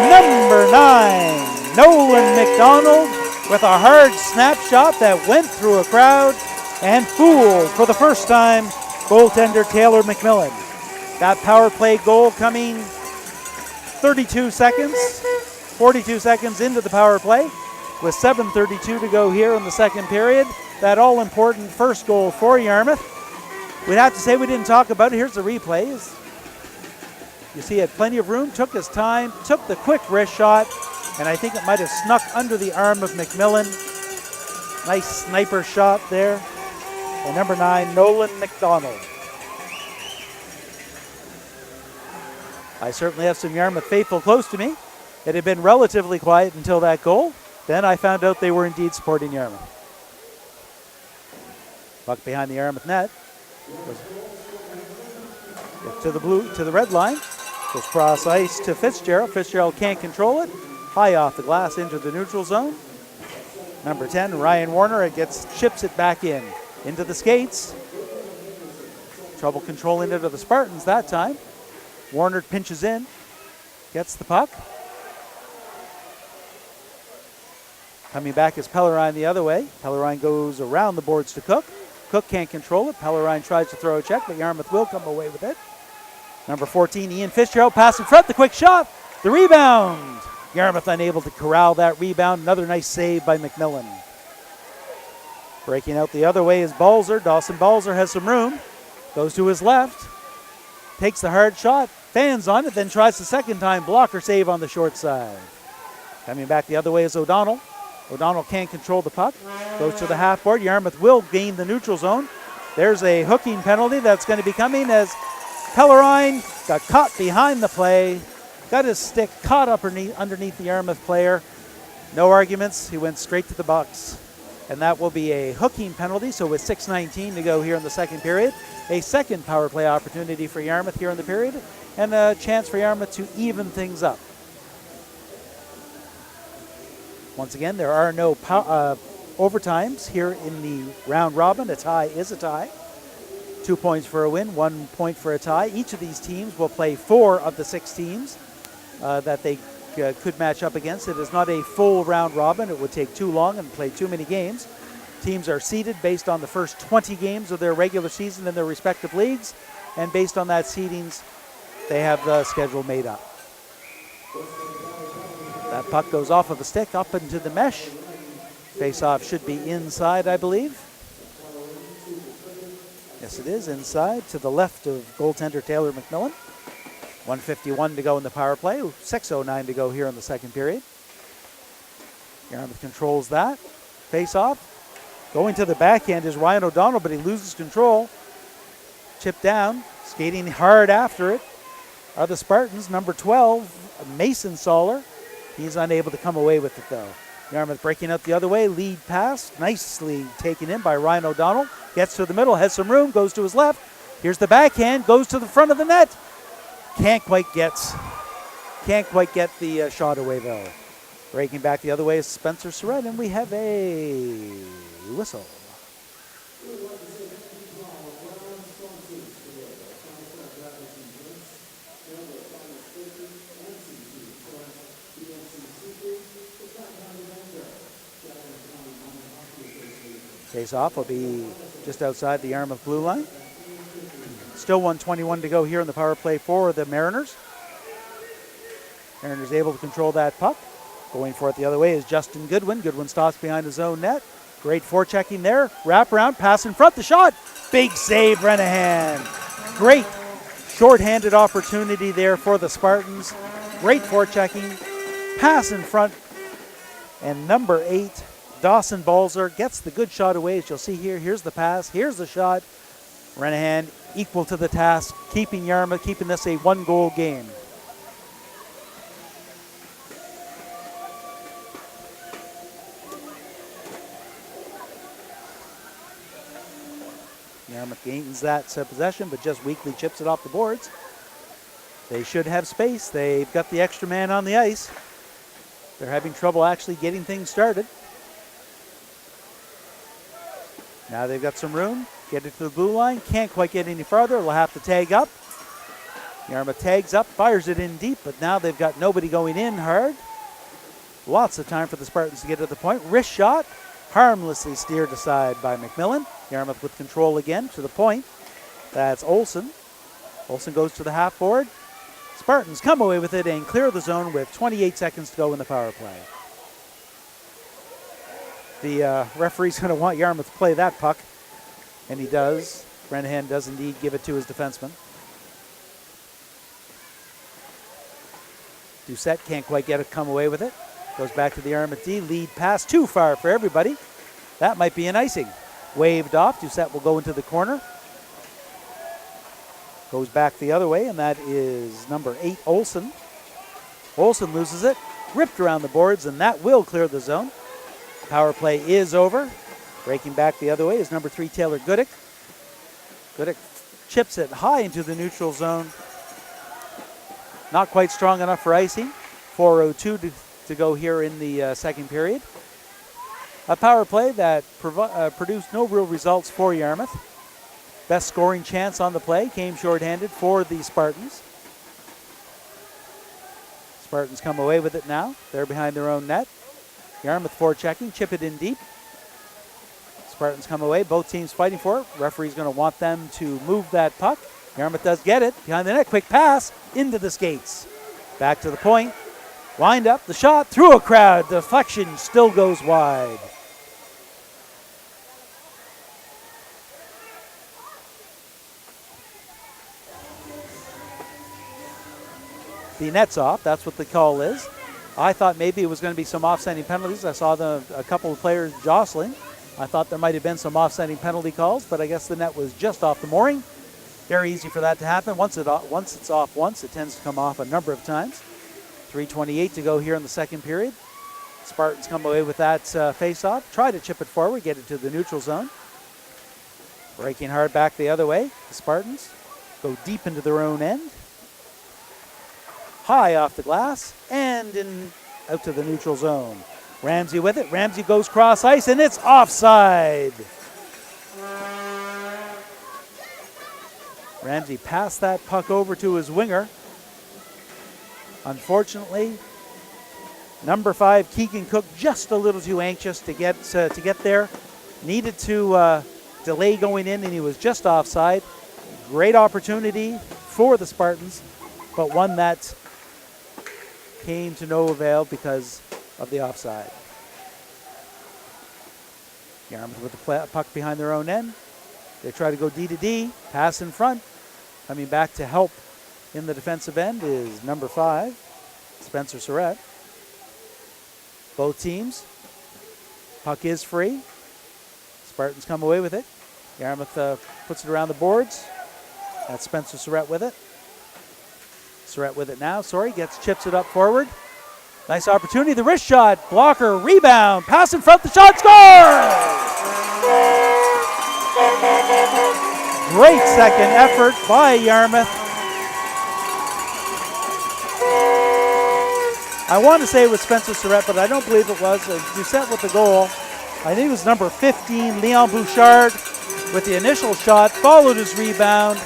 Number 9, Nolan McDonald with a hard snapshot that went through a crowd and fooled, for the first time, goaltender Taylor McMillan. That power play goal coming 42 seconds into the power play, with 7:32 to go here in the second period. That all-important first goal for Yarmouth. We'd have to say we didn't talk about it. Here's the replays. You see, he had plenty of room, took his time, took the quick wrist shot, and I think it might have snuck under the arm of McMillan. Nice sniper shot there. And number 9, Nolan McDonald. I certainly have some Yarmouth faithful close to me. It had been relatively quiet until that goal. Then I found out they were indeed supporting Yarmouth. Puck behind the Yarmouth net. To the red line. Goes cross ice to Fitzgerald. Fitzgerald can't control it. High off the glass into the neutral zone. Number 10, Ryan Warner, chips it back into the skates. Trouble controlling it to the Spartans that time. Warner pinches in, gets the puck. Coming back is Pellerine the other way. Pellerine goes around the boards to Cook. Cook can't control it. Pellerine tries to throw a check, but Yarmouth will come away with it. Number 14, Ian Fitzgerald, pass in front, the quick shot, the rebound. Yarmouth unable to corral that rebound. Another nice save by McMillan. Breaking out the other way is Balzer. Dawson Balzer has some room. Goes to his left. Takes the hard shot. Fans on it, then tries the second time. Blocker save on the short side. Coming back the other way is O'Donnell. O'Donnell can't control the puck. Goes to the half board. Yarmouth will gain the neutral zone. There's a hooking penalty that's going to be coming as Pellerine got caught behind the play. Got his stick caught up underneath the Yarmouth player. No arguments. He went straight to the box. And that will be a hooking penalty. So with 6:19 to go here in the second period, a second power play opportunity for Yarmouth here in the period, and a chance for Yarmouth to even things up. Once again, there are no overtimes here in the round robin. A tie is a tie. 2 points for a win, 1 point for a tie. Each of these teams will play 4 of the 6 teams that they could match up against. It is not a full round robin. It would take too long and play too many games. Teams are seeded based on the first 20 games of their regular season in their respective leagues, and based on that seedings, they have the schedule made up. That puck goes off of a stick up into the mesh. Face-off should be inside, I believe. Yes, it is inside to the left of goaltender Taylor McMillan. 1:51 to go in the power play. 6:09 to go here in the second period. Yarmouth controls that. Face-off. Going to the backhand is Ryan O'Donnell, but he loses control. Chipped down. Skating hard after it are the Spartans. Number 12, Mason Soller. He's unable to come away with it, though. Yarmouth breaking out the other way. Lead pass. Nicely taken in by Ryan O'Donnell. Gets to the middle. Has some room. Goes to his left. Here's the backhand. Goes to the front of the net. Can't quite get the shot away, though. Breaking back the other way is Spencer Surratt, and we have a whistle. Face-off will be just outside the Yarmouth blue line. Still 1:21 to go here in the power play for the Mariners. Mariners able to control that puck. Going for it the other way is Justin Goodwin. Goodwin stops behind his own net. Great forechecking there. Wrap around, pass in front, the shot. Big save, Renahan. Great short-handed opportunity there for the Spartans. Great forechecking, pass in front. And number 8, Dawson Balzer, gets the good shot away. As you'll see here, here's the pass, here's the shot. Renahan equal to the task, keeping Yarmouth, keeping this a one-goal game. Yarmouth gains that possession, but just weakly chips it off the boards. They should have space. They've got the extra man on the ice. They're having trouble actually getting things started. Now they've got some room. Get it to the blue line. Can't quite get any farther. They'll have to tag up. Yarmouth tags up, fires it in deep, but now they've got nobody going in hard. Lots of time for the Spartans to get to the point. Wrist shot, harmlessly steered aside by McMillan. Yarmouth with control again to the point. That's Olsen. Olsen goes to the half board. Spartans come away with it and clear the zone with 28 seconds to go in the power play. The referee's going to want Yarmouth to play that puck, and he does. Renahan does indeed give it to his defenseman. Doucette can't quite get it, come away with it. Goes back to the Yarmouth D. Lead pass too far for everybody. That might be an icing. Waved off. Doucette will go into the corner. Goes back the other way, and that is number 8, Olsen. Olsen loses it. Ripped around the boards, and that will clear the zone. Power play is over. Breaking back the other way is number 3, Taylor Goodick. Goodick chips it high into the neutral zone. Not quite strong enough for icing. 4:02 to go here in the second period. A power play that produced no real results for Yarmouth. Best scoring chance on the play came shorthanded for the Spartans. Spartans come away with it now. They're behind their own net. Yarmouth forechecking, chip it in deep. Spartans come away, both teams fighting for it. Referee's going to want them to move that puck. Yarmouth does get it, behind the net, quick pass, into the skates. Back to the point, wind up, the shot, through a crowd, deflection still goes wide. The net's off, that's what the call is. I thought maybe it was going to be some offsetting penalties. I saw a couple of players jostling. I thought there might have been some offsetting penalty calls, but I guess the net was just off the mooring. Very easy for that to happen. Once it's off once, it tends to come off a number of times. 3:28 to go here in the second period. Spartans come away with that face-off. Try to chip it forward, get it to the neutral zone. Breaking hard back the other way. The Spartans go deep into their own end. High off the glass and out to the neutral zone. Ramsey with it. Ramsey goes cross ice and it's offside. Ramsey passed that puck over to his winger. Unfortunately, number 5 Keegan Cook just a little too anxious to get there. Needed to delay going in, and he was just offside. Great opportunity for the Spartans, but one that came to no avail because of the offside. Yarmouth with the puck behind their own end. They try to go D to D, pass in front. Coming back to help in the defensive end is number 5, Spencer Surratt. Both teams, puck is free. Spartans come away with it. Yarmouth puts it around the boards. That's Spencer Surratt with it. Surratt with it now, chips it up forward. Nice opportunity, the wrist shot, blocker, rebound, pass in front, the shot, score! Great second effort by Yarmouth. I want to say it was Spencer Surratt, but I don't believe it was. Doucette with the goal. I think it was number 15, Leon Bouchard, with the initial shot, followed his rebound.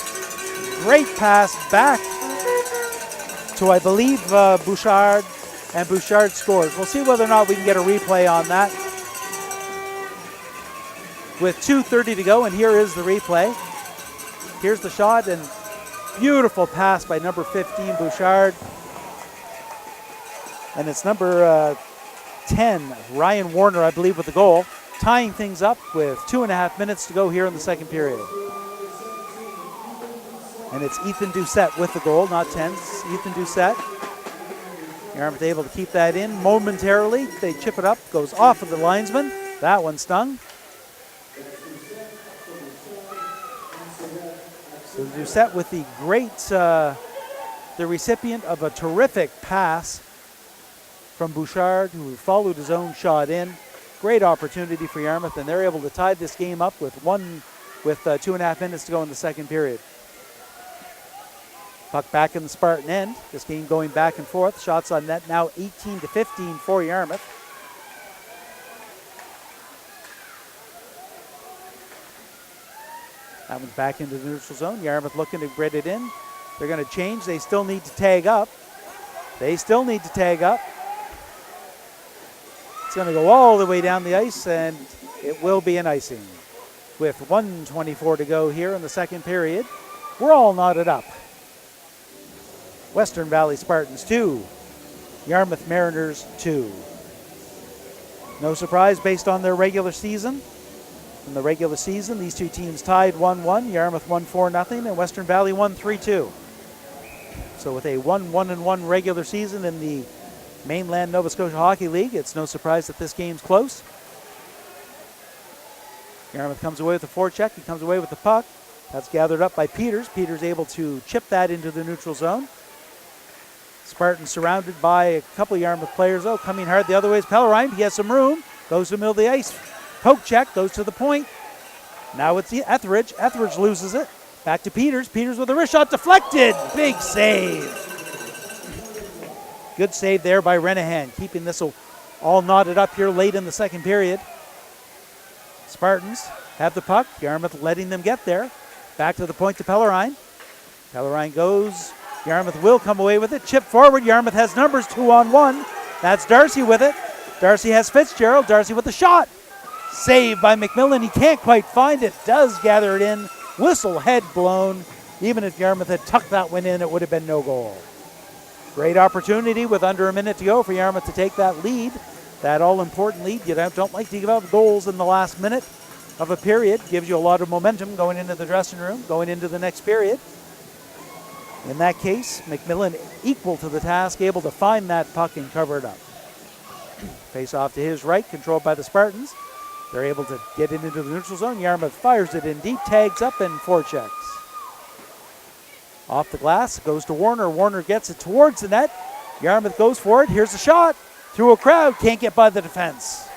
Great pass back to, I believe, Bouchard, and Bouchard scores. We'll see whether or not we can get a replay on that. with 2:30 to go, and here is the replay. Here's the shot, and beautiful pass by number 15, Bouchard. And it's number 10, Ryan Warner, I believe, with the goal, tying things up with 2.5 minutes to go here in the second period. And it's Ethan Doucette with the goal, not 10. It's Ethan Doucette. Yarmouth able to keep that in momentarily. They chip it up, goes off of the linesman. That one stung. So Doucette with the great, the recipient of a terrific pass from Bouchard, who followed his own shot in. Great opportunity for Yarmouth, and they're able to tie this game up with 2.5 minutes to go in the second period. Puck back in the Spartan end. This game going back and forth. Shots on net now 18-15 for Yarmouth. That one's back into the neutral zone. Yarmouth looking to grid it in. They're going to change. They still need to tag up. It's going to go all the way down the ice, and it will be an icing. With 1:24 to go here in the second period, we're all knotted up. Western Valley Spartans 2, Yarmouth Mariners 2. No surprise based on their regular season. In the regular season, these two teams tied 1-1. Yarmouth won 4-0, and Western Valley won 3-2. So with a 1-1-1 regular season in the mainland Nova Scotia Hockey League, it's no surprise that this game's close. Yarmouth comes away with the forecheck. He comes away with the puck. That's gathered up by Peters. Peters able to chip that into the neutral zone. Spartans surrounded by a couple of Yarmouth players, though. Coming hard the other way is Pellerine. He has some room. Goes to the middle of the ice. Poke check. Goes to the point. Now it's Etheridge. Etheridge loses it. Back to Peters. Peters with a wrist shot deflected. Big save. Good save there by Renahan, keeping this all knotted up here late in the second period. Spartans have the puck. Yarmouth letting them get there. Back to the point to Pellerine. Pellerine goes. Yarmouth will come away with it. Chip forward. Yarmouth has numbers 2-on-1. That's Darcy with it. Darcy has Fitzgerald. Darcy with the shot. Saved by McMillan. He can't quite find it. Does gather it in. Whistle head blown. Even if Yarmouth had tucked that one in, it would have been no goal. Great opportunity with under a minute to go for Yarmouth to take that lead. That all-important lead. You don't like to give out goals in the last minute of a period. Gives you a lot of momentum going into the dressing room, going into the next period. In that case, McMillan equal to the task, able to find that puck and cover it up. Face off to his right, controlled by the Spartans. They're able to get it into the neutral zone. Yarmouth fires it in deep, tags up, and forechecks. Off the glass, goes to Warner. Warner gets it towards the net. Yarmouth goes for it. Here's a shot. Through a crowd, can't get by the defense.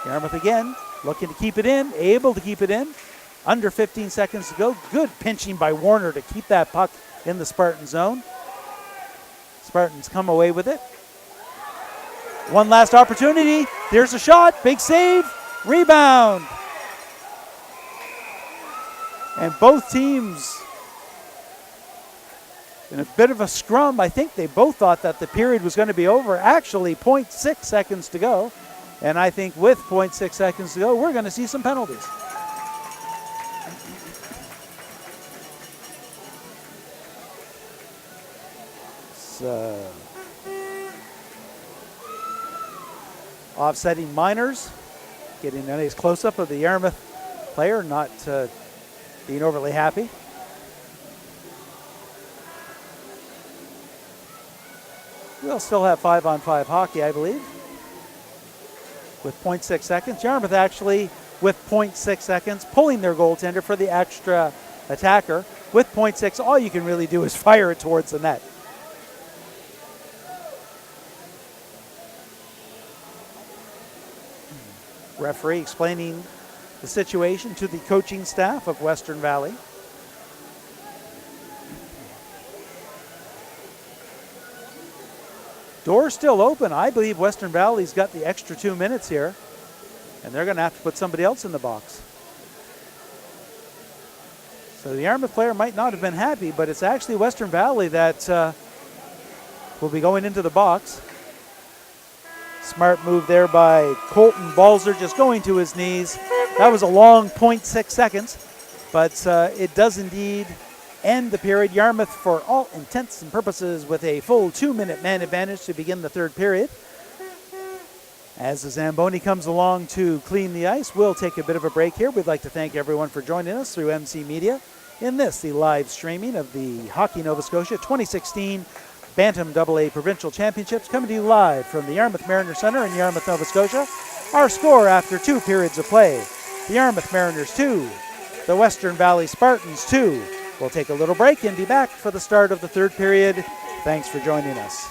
Yarmouth again, looking to keep it in, able to keep it in. Under 15 seconds to go. Good pinching by Warner to keep that puck in the Spartan zone. Spartans come away with it. One last opportunity. There's a shot. Big save. Rebound. And both teams in a bit of a scrum. I think they both thought that the period was going to be over. Actually, 0.6 seconds to go. And I think with 0.6 seconds to go, we're going to see some penalties. Offsetting Miners, getting a nice close-up of the Yarmouth player, not being overly happy. We'll still have 5-on-5 hockey, I believe, with 0.6 seconds. Yarmouth actually, with 0.6 seconds, pulling their goaltender for the extra attacker. With 0.6, all you can really do is fire it towards the net. Referee explaining the situation to the coaching staff of Western Valley. Door's still open. I believe Western Valley's got the extra 2 minutes here, and they're going to have to put somebody else in the box. So the Yarmouth player might not have been happy, but it's actually Western Valley that will be going into the box. Smart move there by Colton Balzer, just going to his knees. That was a long 0.6 seconds, but it does indeed end the period. Yarmouth, for all intents and purposes, with a full 2-minute man advantage to begin the third period. As the Zamboni comes along to clean the ice, we'll take a bit of a break here. We'd like to thank everyone for joining us through MC Media in this, the live streaming of the Hockey Nova Scotia 2016 Bantam AA Provincial Championships, coming to you live from the Yarmouth Mariner Centre in Yarmouth, Nova Scotia. Our score after 2 periods of play: the Yarmouth Mariners 2, the Western Valley Spartans 2. We'll take a little break and be back for the start of the third period. Thanks for joining us.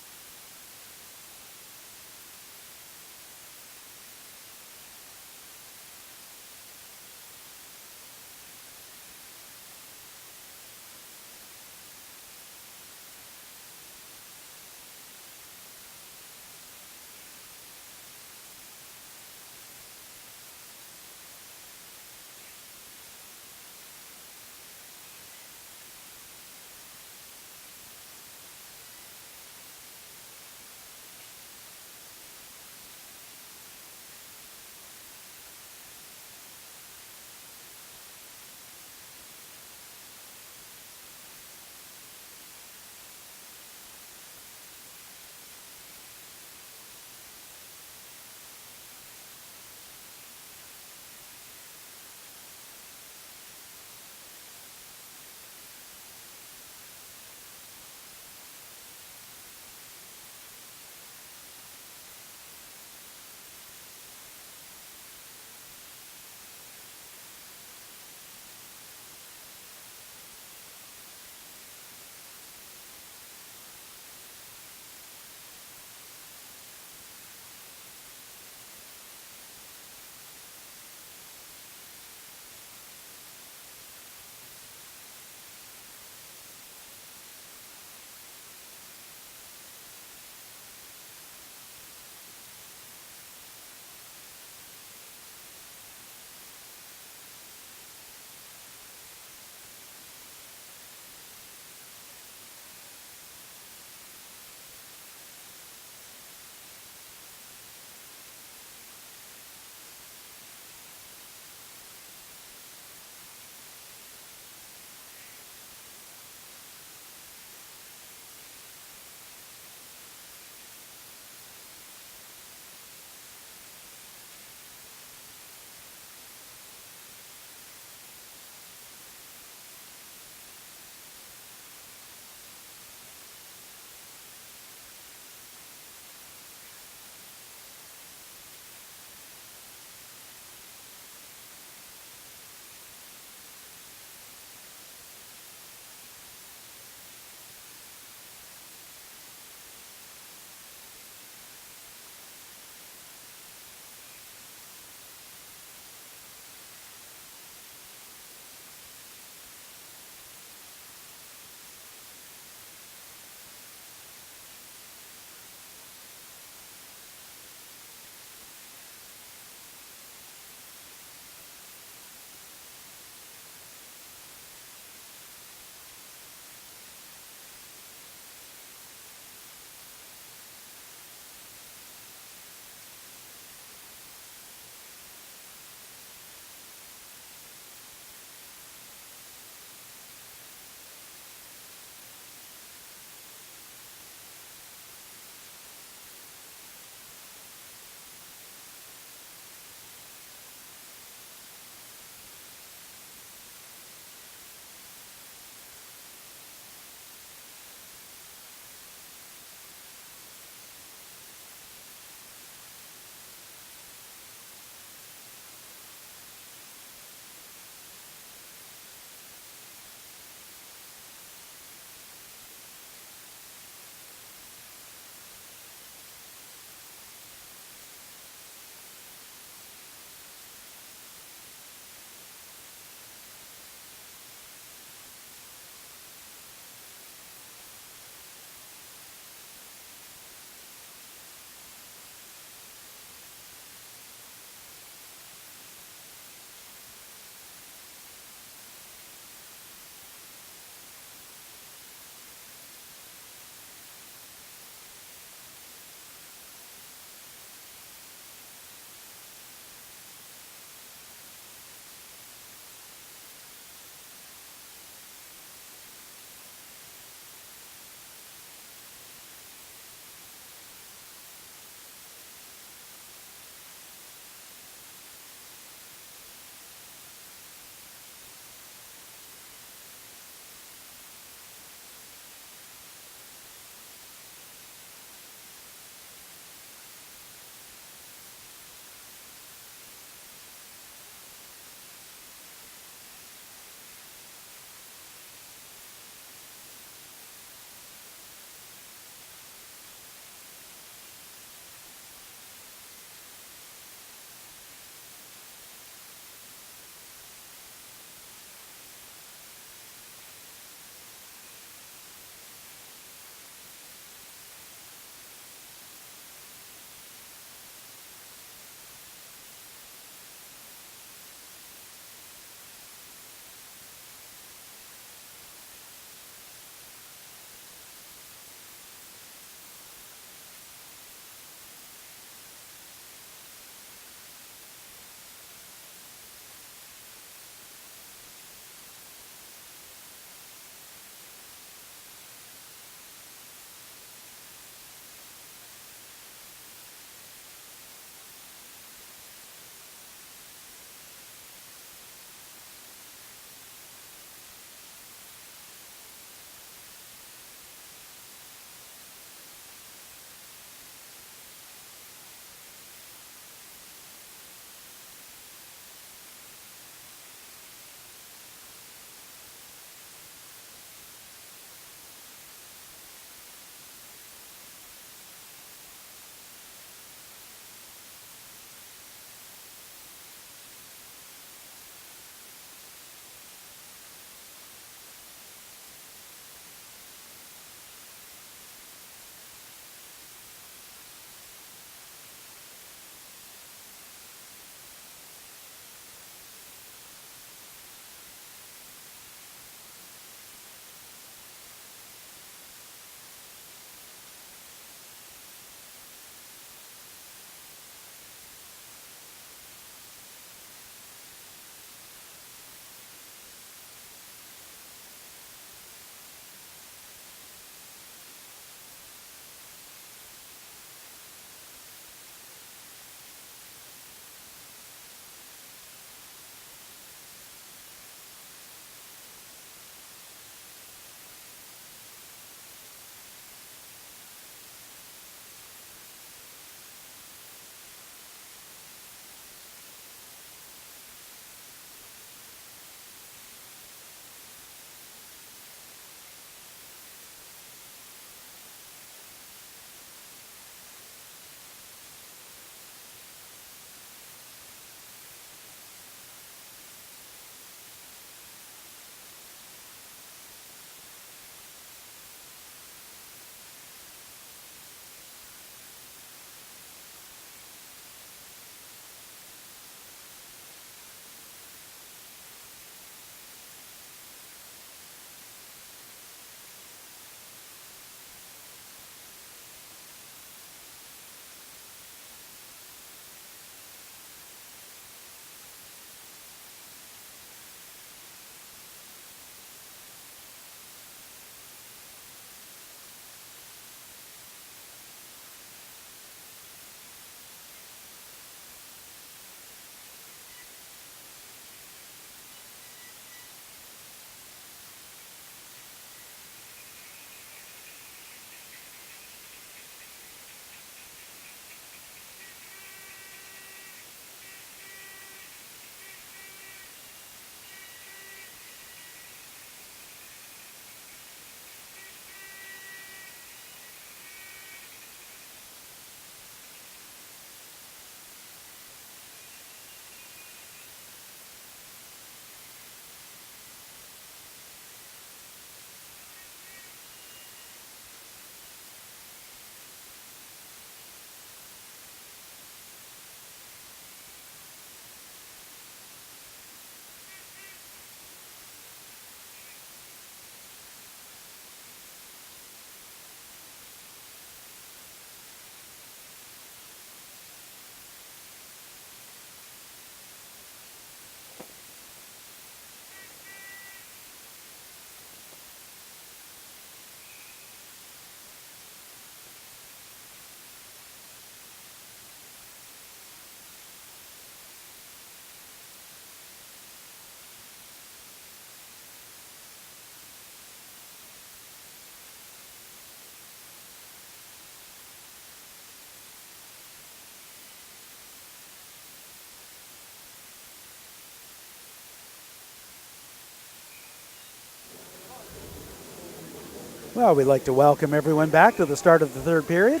Well, we'd like to welcome everyone back to the start of the third period.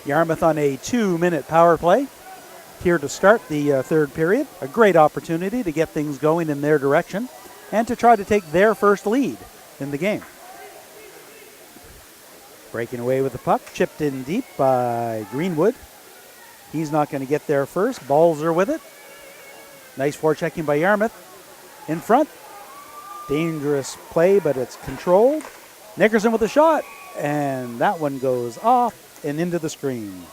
Yarmouth on a 2-minute power play here to start the third period. A great opportunity to get things going in their direction and to try to take their first lead in the game. Breaking away with the puck, chipped in deep by Greenwood. He's not going to get there first. Balzer with it. Nice forechecking by Yarmouth. In front. Dangerous play, but it's controlled. Nickerson with a shot, and that one goes off and into the screen.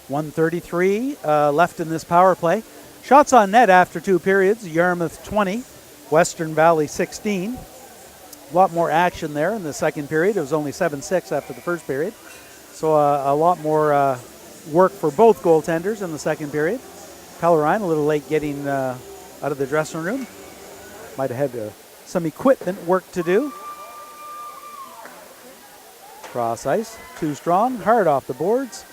1:33 left in this power play. Shots on net after 2 periods. Yarmouth 20, Western Valley 16. A lot more action there in the second period. It was only 7-6 after the first period. So a lot more work for both goaltenders in the second period. Pellerine a little late getting out of the dressing room. Might have had some equipment work to do. Cross ice, too strong, hard off the boards.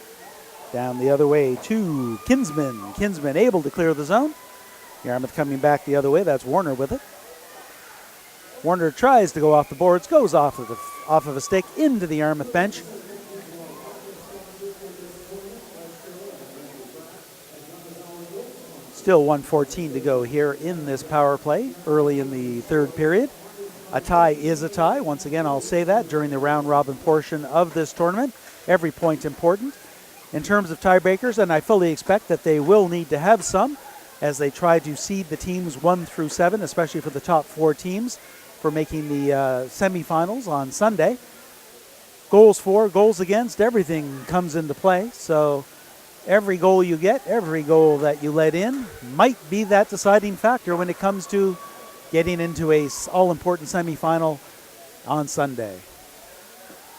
Down the other way to Kinsman. Kinsman able to clear the zone. Yarmouth coming back the other way. That's Warner with it. Warner tries to go off the boards, goes off of a stick into the Yarmouth bench. Still 1:14 to go here in this power play early in the third period. A tie is a tie. Once again, I'll say that during the round robin portion of this tournament. Every point important. In terms of tiebreakers, and I fully expect that they will need to have some as they try to seed the teams 1 through 7, especially for the top 4 teams for making the semifinals on Sunday. Goals for, goals against, everything comes into play. So every goal you get, every goal that you let in might be that deciding factor when it comes to getting into a all-important semifinal on Sunday.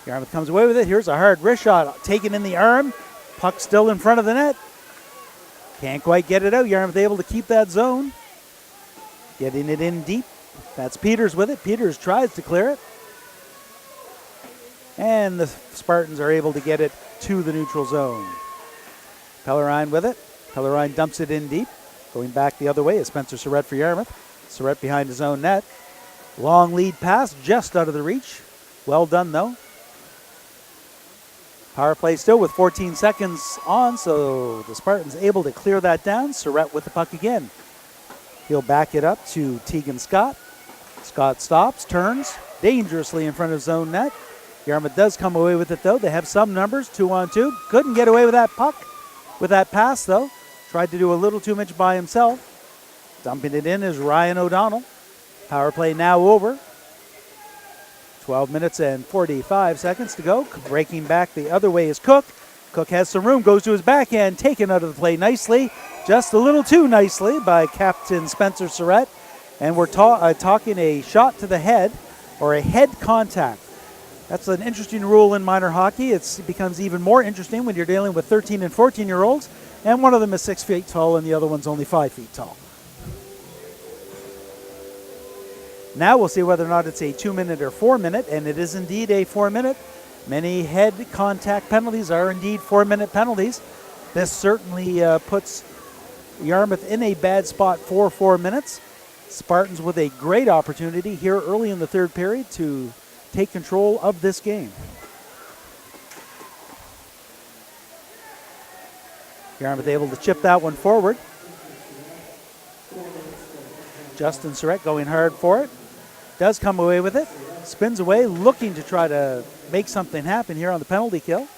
Yarmouth comes away with it. Here's a hard wrist shot taken in the arm. Puck still in front of the net. Can't quite get it out. Yarmouth able to keep that zone. Getting it in deep. That's Peters with it. Peters tries to clear it. And the Spartans are able to get it to the neutral zone. Pellerine with it. Pellerine dumps it in deep. Going back the other way is Spencer Surrett for Yarmouth. Surrett behind his own net. Long lead pass just out of the reach. Well done though. Power play still with 14 seconds on, so the Spartans able to clear that down. Surrett with the puck again. He'll back it up to Tegan Scott. Scott stops, turns, dangerously in front of his own net. Yarmouth does come away with it though. They have some numbers, 2-on-2. Couldn't get away with that puck, with that pass though. Tried to do a little too much by himself. Dumping it in is Ryan O'Donnell. Power play now over. 12 minutes and 45 seconds to go. Breaking back the other way is Cook. Cook has some room, goes to his backhand, taken out of the play nicely. Just a little too nicely by Captain Spencer Surrett. And we're talking a shot to the head, or a head contact. That's an interesting rule in minor hockey. It becomes even more interesting when you're dealing with 13 and 14-year-olds, and one of them is 6 feet tall and the other one's only 5 feet tall. Now we'll see whether or not it's a 2-minute or 4-minute, and it is indeed a 4-minute. Many head contact penalties are indeed 4-minute penalties. This certainly puts Yarmouth in a bad spot for 4 minutes. Spartans with a great opportunity here early in the third period to take control of this game. Yarmouth able to chip that one forward. Justin Surrett going hard for it. Does come away with it. Spins away, looking to try to make something happen here on the penalty kill.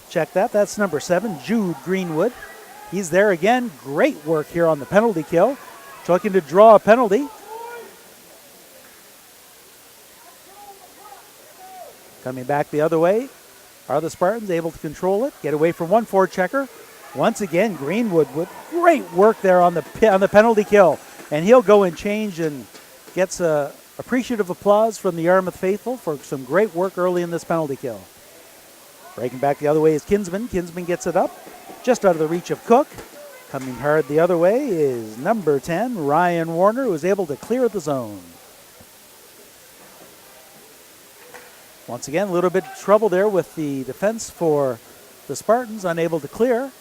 Check that. That's number 7, Jude Greenwood. He's there again. Great work here on the penalty kill. Looking to draw a penalty. Coming back the other way are the Spartans, able to control it, get away from one forechecker. Once again, Greenwood with great work there on the penalty kill. And he'll go and change and gets appreciative applause from the Yarmouth faithful for some great work early in this penalty kill. Breaking back the other way is Kinsman. Kinsman gets it up just out of the reach of Cook. Coming hard the other way is number 10, Ryan Warner, who is able to clear the zone. Once again, a little bit of trouble there with the defense for the Spartans, unable to clear.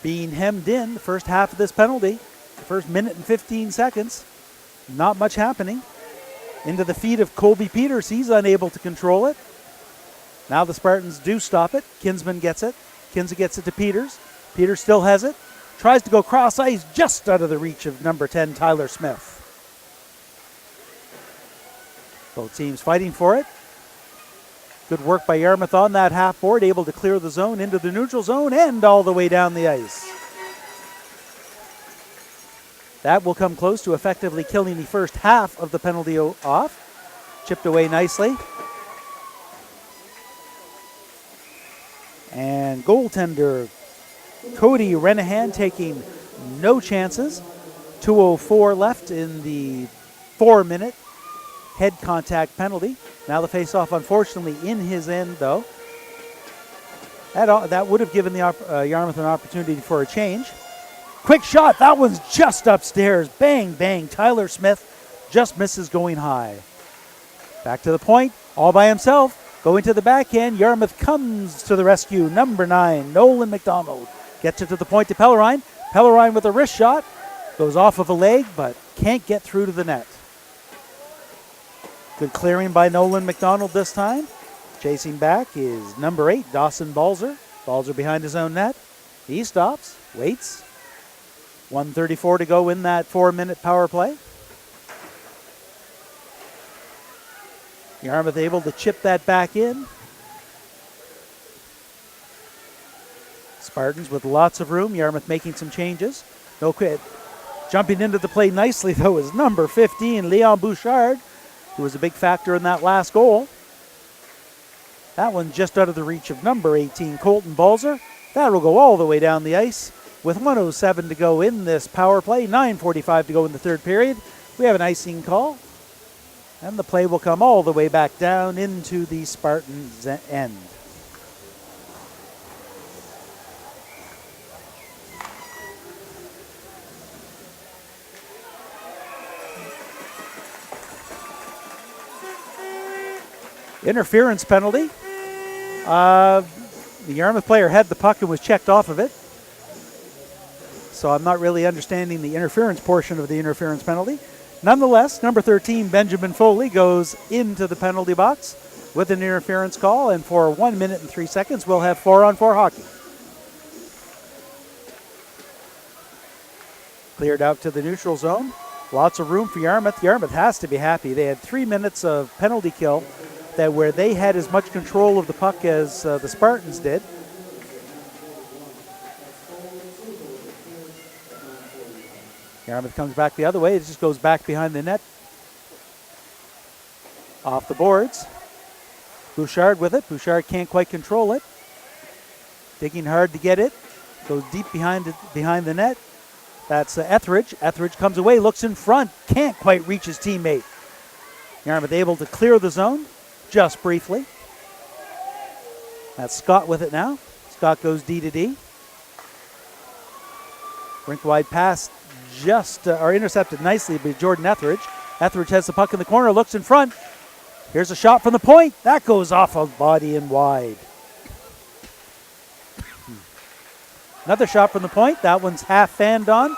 Being hemmed in the first half of this penalty, the first minute and 15 seconds. Not much happening. Into the feet of Colby Peters. He's unable to control it. Now the Spartans do stop it. Kinsman gets it. Kinsa gets it to Peters. Peters still has it. Tries to go cross ice just out of the reach of number 10, Tyler Smith. Both teams fighting for it. Good work by Yarmouth on that half board, able to clear the zone into the neutral zone and all the way down the ice. That will come close to effectively killing the first half of the penalty off. Chipped away nicely. And goaltender Cody Renahan taking no chances. 2:04 left in the 4-minute head contact penalty. Now the face-off, unfortunately, in his end, though. That would have given the Yarmouth an opportunity for a change. Quick shot. That one's just upstairs. Bang, bang. Tyler Smith just misses going high. Back to the point, all by himself. Going to the backhand. Yarmouth comes to the rescue. Number 9, Nolan McDonald. Gets it to the point to Pellerine. Pellerine with a wrist shot. Goes off of a leg, but can't get through to the net. Good clearing by Nolan McDonald this time. Chasing back is number 8, Dawson Balzer. Balzer behind his own net. He stops, waits. 1:34 to go in that 4-minute power play. Yarmouth able to chip that back in. Spartans with lots of room. Yarmouth making some changes. No quit. Jumping into the play nicely, though, is number 15, Leon Bouchard, who was a big factor in that last goal. That one just out of the reach of number 18, Colton Balzer. That will go all the way down the ice with 1:07 to go in this power play, 9:45 to go in the third period. We have an icing call, and the play will come all the way back down into the Spartans' end. Interference penalty. The Yarmouth player had the puck and was checked off of it. So I'm not really understanding the interference portion of the interference penalty. Nonetheless, number 13, Benjamin Foley, goes into the penalty box with an interference call, and for 1 minute and 3 seconds, we'll have 4-on-4 hockey. Cleared out to the neutral zone. Lots of room for Yarmouth. Yarmouth has to be happy. They had 3 minutes of penalty kill where they had as much control of the puck as the Spartans did. Yarmouth comes back the other way. It just goes back behind the net. Off the boards. Bouchard with it. Bouchard can't quite control it. Digging hard to get it. Goes deep behind the net. That's Etheridge. Etheridge comes away, looks in front. Can't quite reach his teammate. Yarmouth able to clear the zone just briefly. That's Scott with it now. Scott goes D to D. Rink wide pass intercepted nicely by Jordan Etheridge. Etheridge has the puck in the corner, looks in front. Here's a shot from the point. That goes off of body and wide. Another shot from the point. That one's half fanned on,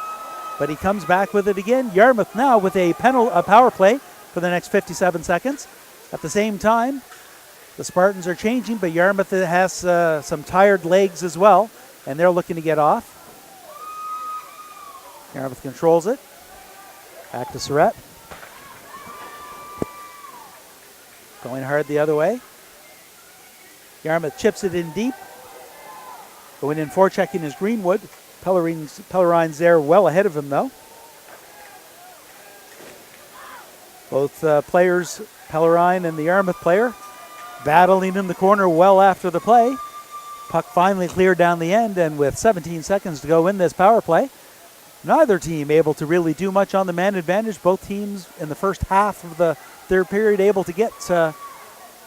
but he comes back with it again. Yarmouth now with a power play for the next 57 seconds. At the same time, the Spartans are changing, but Yarmouth has some tired legs as well, and they're looking to get off. Yarmouth controls it. Back to Surratt. Going hard the other way. Yarmouth chips it in deep. Going in forechecking is Greenwood. Pellerine's there well ahead of him, though. Both players, Pellerine and the Yarmouth player, battling in the corner well after the play. Puck finally cleared down the end, and with 17 seconds to go in this power play, neither team able to really do much on the man advantage. Both teams in the first half of the third period able to get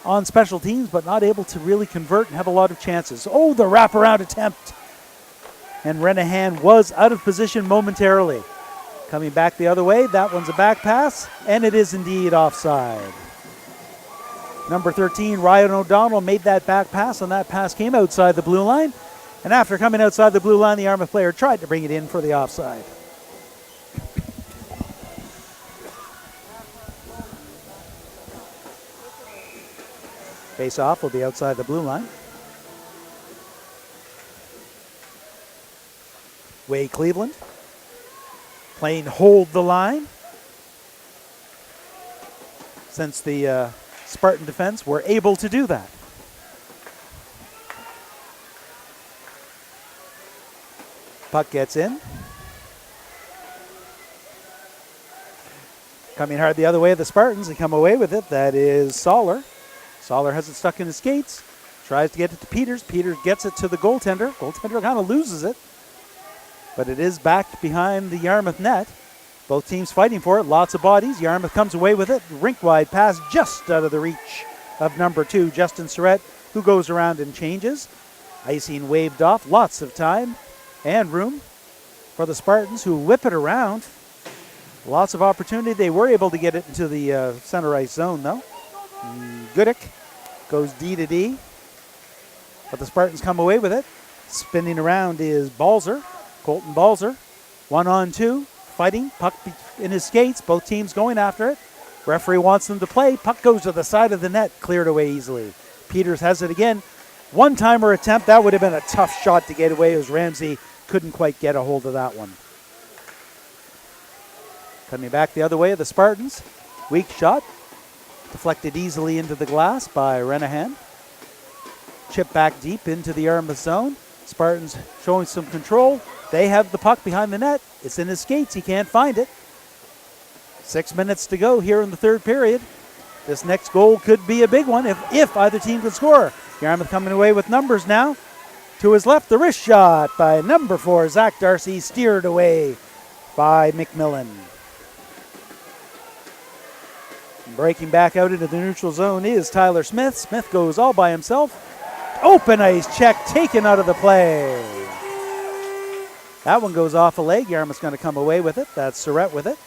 on special teams, but not able to really convert and have a lot of chances. Oh, the wraparound attempt. And Renahan was out of position momentarily. Coming back the other way, that one's a back pass, and it is indeed offside. Number 13, Ryan O'Donnell, made that back pass, and that pass came outside the blue line. And after coming outside the blue line, the Yarmouth player tried to bring it in for the offside. Face off will be outside the blue line. Wade Cleveland playing hold the line. Since the Spartan defense were able to do that. Puck gets in. Coming hard the other way of the Spartans. They come away with it. That is Soller. Soller has it stuck in his skates. Tries to get it to Peters. Peters gets it to the goaltender. Goaltender kind of loses it. But it is back behind the Yarmouth net. Both teams fighting for it. Lots of bodies. Yarmouth comes away with it. Rink-wide pass just out of the reach of number 2, Justin Surratt, who goes around and changes. Icing waved off. Lots of time and room for the Spartans, who whip it around. Lots of opportunity. They were able to get it into the center ice zone, though. Goodick goes D to D. But the Spartans come away with it. Spinning around is Balzer, Colton Balzer. 1-on-2, fighting. Puck in his skates. Both teams going after it. Referee wants them to play. Puck goes to the side of the net, cleared away easily. Peters has it again. One-timer attempt. That would have been a tough shot to get away, as Ramsey couldn't quite get a hold of that one. Coming back the other way of the Spartans. Weak shot. Deflected easily into the glass by Renahan. Chip back deep into the Yarmouth zone. Spartans showing some control. They have the puck behind the net. It's in his skates. He can't find it. 6 minutes to go here in the third period. This next goal could be a big one if either team can score. Yarmouth coming away with numbers now. To his left, the wrist shot by number 4, Zach Darcy, steered away by McMillan. Breaking back out into the neutral zone is Tyler Smith. Smith goes all by himself. Open ice check taken out of the play. That one goes off a leg. Yarmouth's going to come away with it. That's Surratt with it.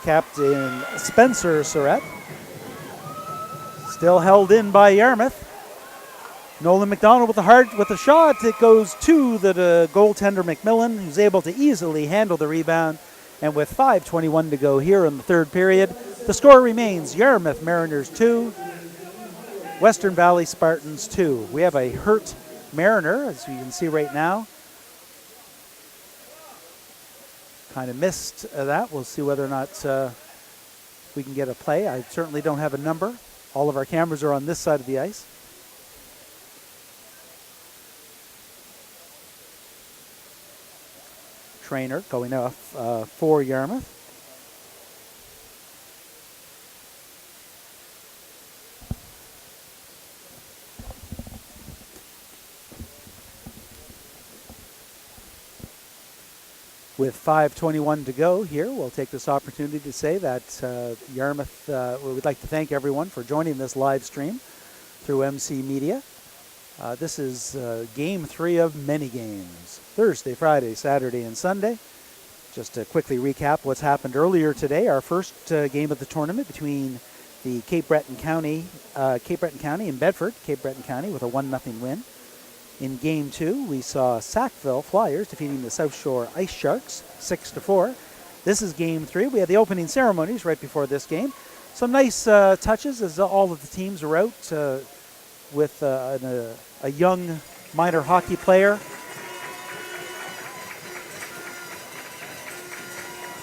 Captain Spencer Surratt. Still held in by Yarmouth. Nolan McDonald with a shot. It goes to the goaltender McMillan, who's able to easily handle the rebound. And with 5:21 to go here in the third period, the score remains Yarmouth Mariners 2, Western Valley Spartans 2. We have a hurt Mariner, as you can see right now. Kind of missed that. We'll see whether or not we can get a play. I certainly don't have a number. All of our cameras are on this side of the ice. Trainer going off for Yarmouth. With 5:21 to go here, we'll take this opportunity to say that Yarmouth, we would like to thank everyone for joining this live stream through MC Media. This is game 3 of many games. Thursday, Friday, Saturday, and Sunday. Just to quickly recap what's happened earlier today, our first game of the tournament between the Cape Breton County and Bedford. Cape Breton County with a 1-0 win. In game 2, we saw Sackville Flyers defeating the South Shore Ice Sharks 6-4. This is game 3. We had the opening ceremonies right before this game. Some nice touches as all of the teams are out with a young minor hockey player.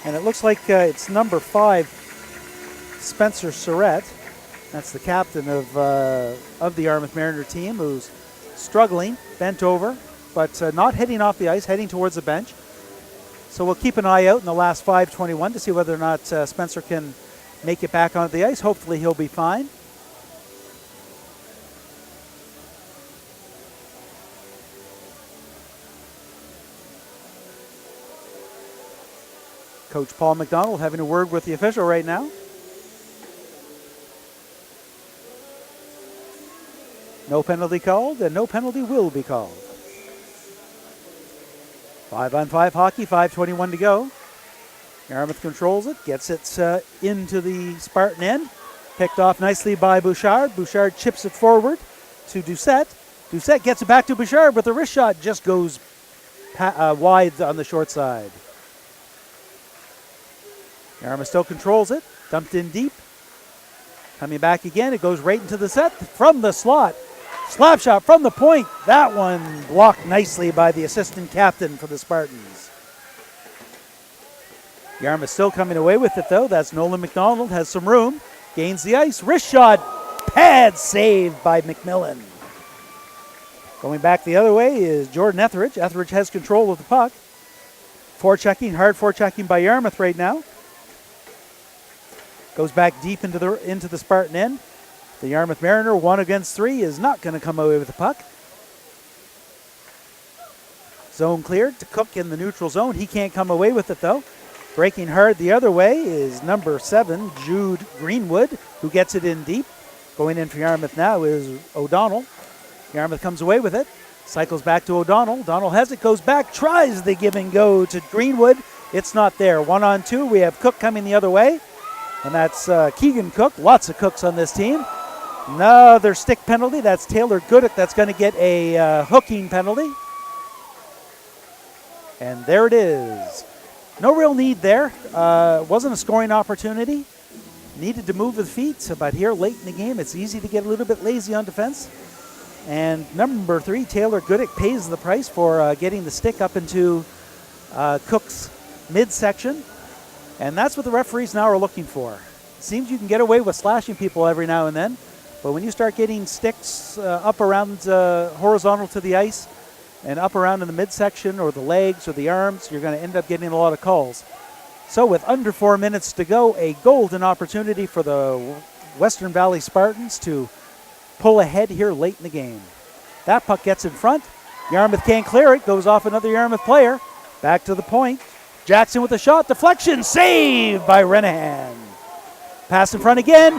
And it looks like it's number 5, Spencer Surratt. That's the captain of the Yarmouth Mariner team, who's struggling, bent over, but not heading off the ice, heading towards the bench. So we'll keep an eye out in the last 5:21 to see whether or not Spencer can make it back onto the ice. Hopefully he'll be fine. Coach Paul McDonald having a word with the official right now. No penalty called, and no penalty will be called. 5-on-5 hockey, 5:21 to go. Yarmouth controls it, gets it into the Spartan end. Picked off nicely by Bouchard. Bouchard chips it forward to Doucette. Doucette gets it back to Bouchard, but the wrist shot just goes wide on the short side. Yarmouth still controls it, dumped in deep. Coming back again, it goes right into the set from the slot. Slap shot from the point. That one blocked nicely by the assistant captain for the Spartans. Yarmouth still coming away with it though. That's Nolan McDonald, has some room. Gains the ice, wrist shot, pad saved by McMillan. Going back the other way is Jordan Etheridge. Etheridge has control of the puck. Forechecking, hard forechecking by Yarmouth right now. Goes back deep into the Spartan end. The Yarmouth Mariner, 1 against 3, is not going to come away with the puck. Zone cleared to Cook in the neutral zone. He can't come away with it though. Breaking hard the other way is number 7, Jude Greenwood, who gets it in deep. Going in for Yarmouth now is O'Donnell. Yarmouth comes away with it. Cycles back to O'Donnell. O'Donnell has it, goes back, tries the give and go to Greenwood. It's not there. 1-on-2. We have Cook coming the other way. And that's Keegan Cook. Lots of Cooks on this team. Another stick penalty. That's Taylor Goodick. That's going to get a hooking penalty. And there it is. No real need there. Wasn't a scoring opportunity. Needed to move with feet, but here late in the game, it's easy to get a little bit lazy on defense. And number 3, Taylor Goodick, pays the price for getting the stick up into Cook's midsection. And that's what the referees now are looking for. It seems you can get away with slashing people every now and then, but when you start getting sticks up around horizontal to the ice and up around in the midsection or the legs or the arms, you're going to end up getting a lot of calls. So with under 4 minutes to go, a golden opportunity for the Western Valley Spartans to pull ahead here late in the game. That puck gets in front. Yarmouth can't clear it. Goes off another Yarmouth player. Back to the point. Jackson with a shot. Deflection. Saved by Renahan. Pass in front again.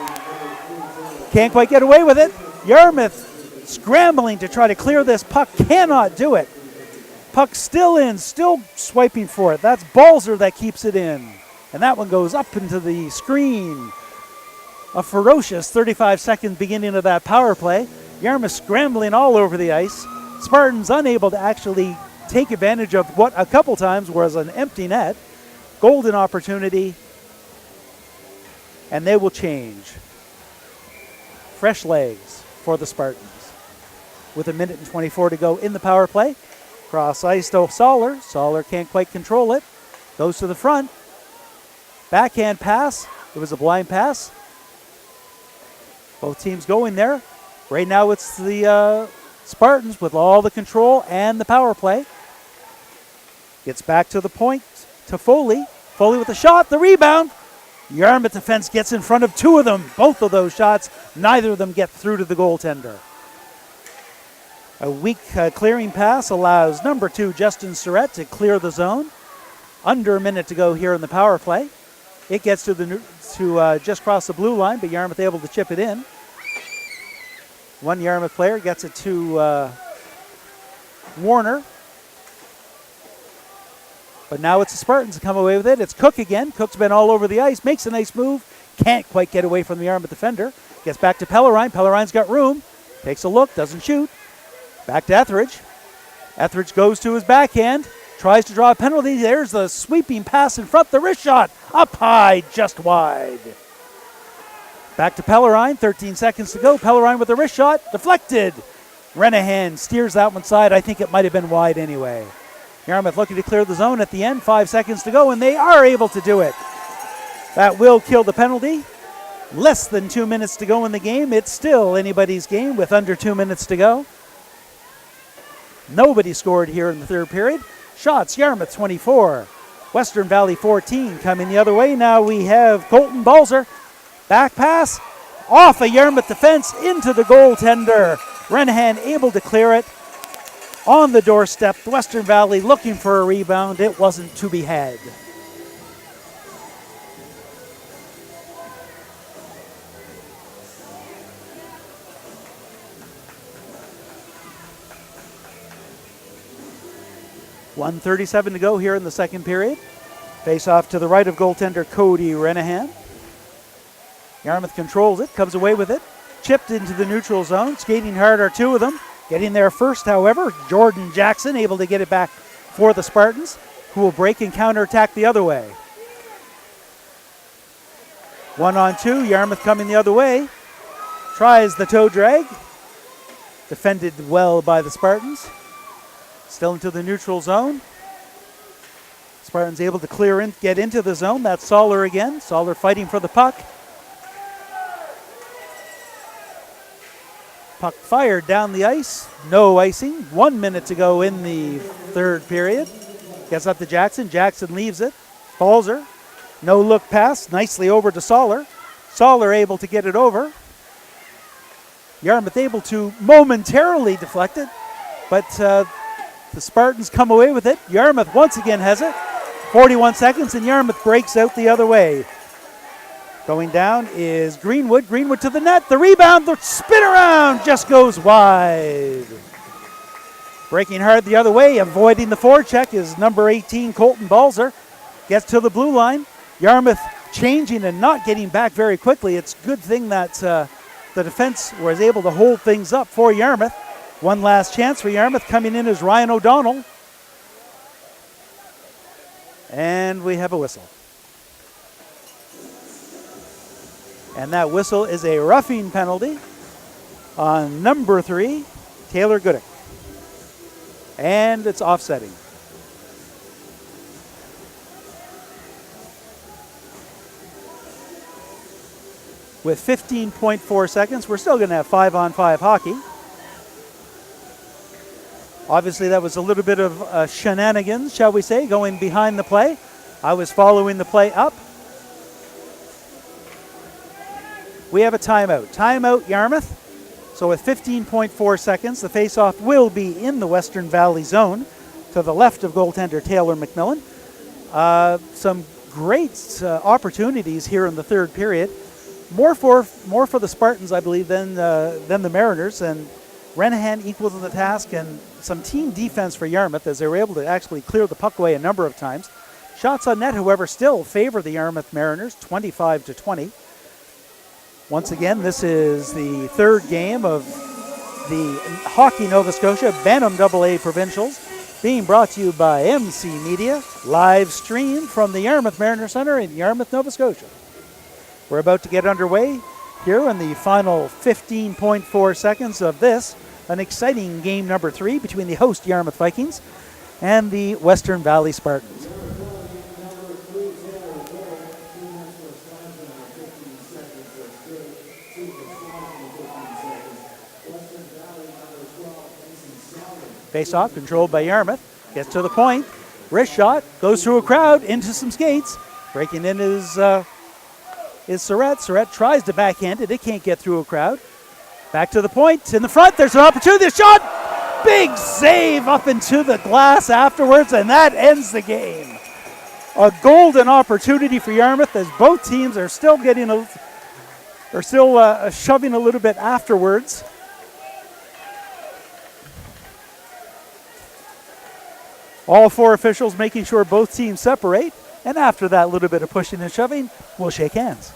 Can't quite get away with it. Yarmouth scrambling to try to clear this puck. Cannot do it. Puck still in. Still swiping for it. That's Balzer that keeps it in. And that one goes up into the screen. A ferocious 35-second beginning of that power play. Yarmouth scrambling all over the ice. Spartans unable to actually take advantage of what a couple times was an empty net. Golden opportunity. And they will change. Fresh legs for the Spartans. With 1:24 to go in the power play. Cross ice to Soller. Soller can't quite control it. Goes to the front. Backhand pass. It was a blind pass. Both teams going there. Right now it's the Spartans with all the control and the power play. Gets back to the point to Foley. Foley with a shot, the rebound. Yarmouth defense gets in front of 2 of them. Both of those shots, neither of them get through to the goaltender. A weak clearing pass allows number 2, Justin Surratt, to clear the zone. Under a minute to go here in the power play. It gets to just cross the blue line, but Yarmouth able to chip it in. One Yarmouth player gets it to Warner. But now it's the Spartans to come away with it. It's Cook again. Cook's been all over the ice, makes a nice move. Can't quite get away from the Yarmouth defender. Gets back to Pellerine. Pellerine's got room. Takes a look, doesn't shoot. Back to Etheridge. Etheridge goes to his backhand. Tries to draw a penalty. There's the sweeping pass in front. The wrist shot. Up high, just wide. Back to Pellerine. 13 seconds to go. Pellerine with the wrist shot. Deflected. Renahan steers that one side. I think it might have been wide anyway. Yarmouth looking to clear the zone at the end. 5 seconds to go, and they are able to do it. That will kill the penalty. Less than 2 minutes to go in the game. It's still anybody's game with under 2 minutes to go. Nobody scored here in the third period. Shots, Yarmouth 24. Western Valley 14 coming the other way. Now we have Colton Balzer. Back pass off a Yarmouth defense into the goaltender. Renahan able to clear it. On the doorstep, Western Valley looking for a rebound. It wasn't to be had. .137 to go here in the second period. Face off to the right of goaltender Cody Renahan. Yarmouth controls it, comes away with it. Chipped into the neutral zone. Skating hard are 2 of them. Getting there first, however, Jordan Jackson able to get it back for the Spartans, who will break and counterattack the other way. 1-on-2, Yarmouth coming the other way. Tries the toe drag. Defended well by the Spartans. Still into the neutral zone. Spartans able to clear in, get into the zone. That's Soller again. Soller fighting for the puck. Puck fired down the ice. No icing. 1 minute to go in the third period. Gets up to Jackson. Jackson leaves it. Balzer. No look pass. Nicely over to Soller. Soller able to get it over. Yarmouth able to momentarily deflect it. But the Spartans come away with it. Yarmouth once again has it. 41 seconds and Yarmouth breaks out the other way. Going down is Greenwood. Greenwood to the net. The rebound, the spin around just goes wide. Breaking hard the other way, avoiding the forecheck is number 18, Colton Balzer. Gets to the blue line. Yarmouth changing and not getting back very quickly. It's a good thing that the defense was able to hold things up for Yarmouth. One last chance for Yarmouth. Coming in is Ryan O'Donnell. And we have a whistle. And that whistle is a roughing penalty on number 3, Taylor Gooding. And it's offsetting. With 15.4 seconds, we're still going to have 5-on-5 hockey. Obviously, that was a little bit of shenanigans, shall we say, going behind the play. I was following the play up. We have a timeout. Timeout, Yarmouth. So with 15.4 seconds, the faceoff will be in the Western Valley zone to the left of goaltender Taylor McMillan. Some great opportunities here in the third period. More for the Spartans, I believe, than the Mariners. And Renahan equal to the task, and some team defense for Yarmouth as they were able to actually clear the puck away a number of times. Shots on net, however, still favor the Yarmouth Mariners, 25-20. Once again, this is the third game of the Hockey Nova Scotia Bantam AA Provincials, being brought to you by MC Media, live stream from the Yarmouth Mariner Centre in Yarmouth, Nova Scotia. We're about to get underway here in the final 15.4 seconds of this, an exciting game number 3 between the host Yarmouth Vikings and the Western Valley Spartans. Face-off controlled by Yarmouth. Gets to the point. Wrist shot. Goes through a crowd into some skates. Breaking in is Surratt. Surratt tries to backhand it. It can't get through a crowd. Back to the point. In the front. There's an opportunity. A shot. Big save up into the glass afterwards. And that ends the game. A golden opportunity for Yarmouth as both teams are still shoving a little bit afterwards. All 4 officials making sure both teams separate. And after that little bit of pushing and shoving, we'll shake hands.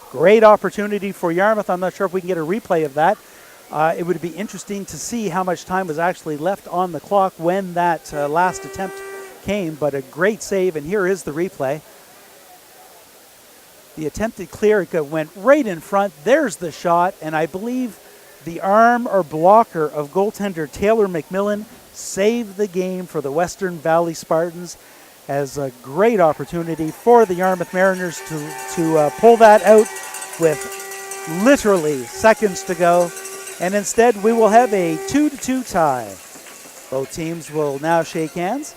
Great opportunity for Yarmouth. I'm not sure if we can get a replay of that. It would be interesting to see how much time was actually left on the clock when that last attempt came. But a great save, and here is the replay. The attempted clear went right in front. There's the shot, and I believe the arm or blocker of goaltender Taylor McMillan saved the game for the Western Valley Spartans, as a great opportunity for the Yarmouth Mariners to pull that out with literally seconds to go. And instead, we will have a 2-2 tie. Both teams will now shake hands.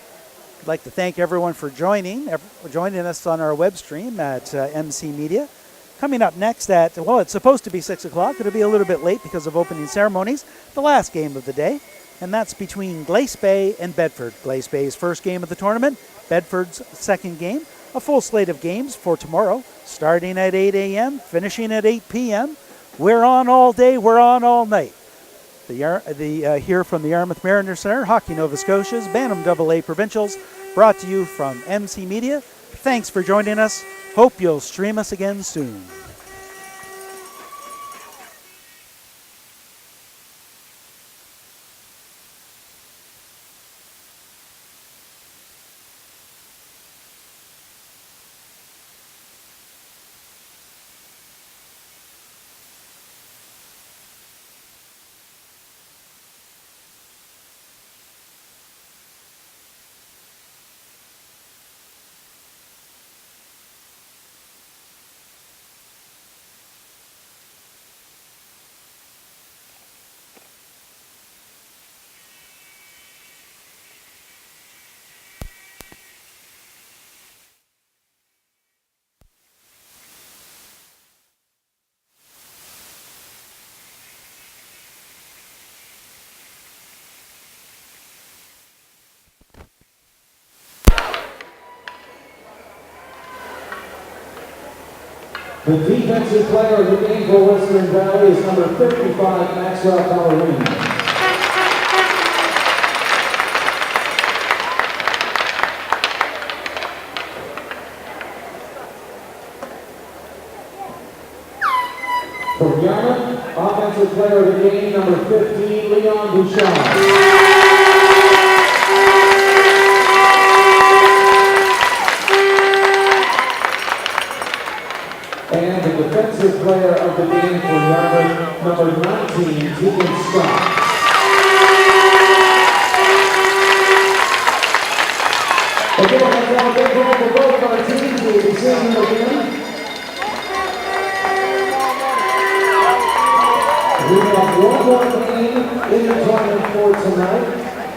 I'd like to thank everyone for joining us on our web stream at MC Media. Coming up next it's supposed to be 6 o'clock. It'll be a little bit late because of opening ceremonies. The last game of the day. And that's between Glace Bay and Bedford. Glace Bay's first game of the tournament, Bedford's second game. A full slate of games for tomorrow, starting at 8 a.m., finishing at 8 p.m. We're on all day, we're on all night. Here from the Yarmouth Mariner Centre, Hockey Nova Scotia's Bantam AA Provincials, brought to you from MC Media. Thanks for joining us. Hope you'll stream us again soon. The defensive player of the game for Western Valley is number 55, Maxwell Ballerini. For Yarmouth, offensive player of the game, number 15, Leon Bouchard. And the defensive player of the game for Yarmouth, number 19, Tegan Scott. Again, let's have a big round for both of our teams. We'll be seeing them again. We have one more game in the tournament for tonight.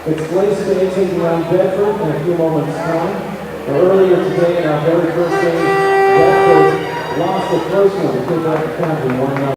It's Glace Bay taking on Bedford in a few moments' time. Earlier today, in our very first game, Bedford lost the first one to Quebec County 1-0.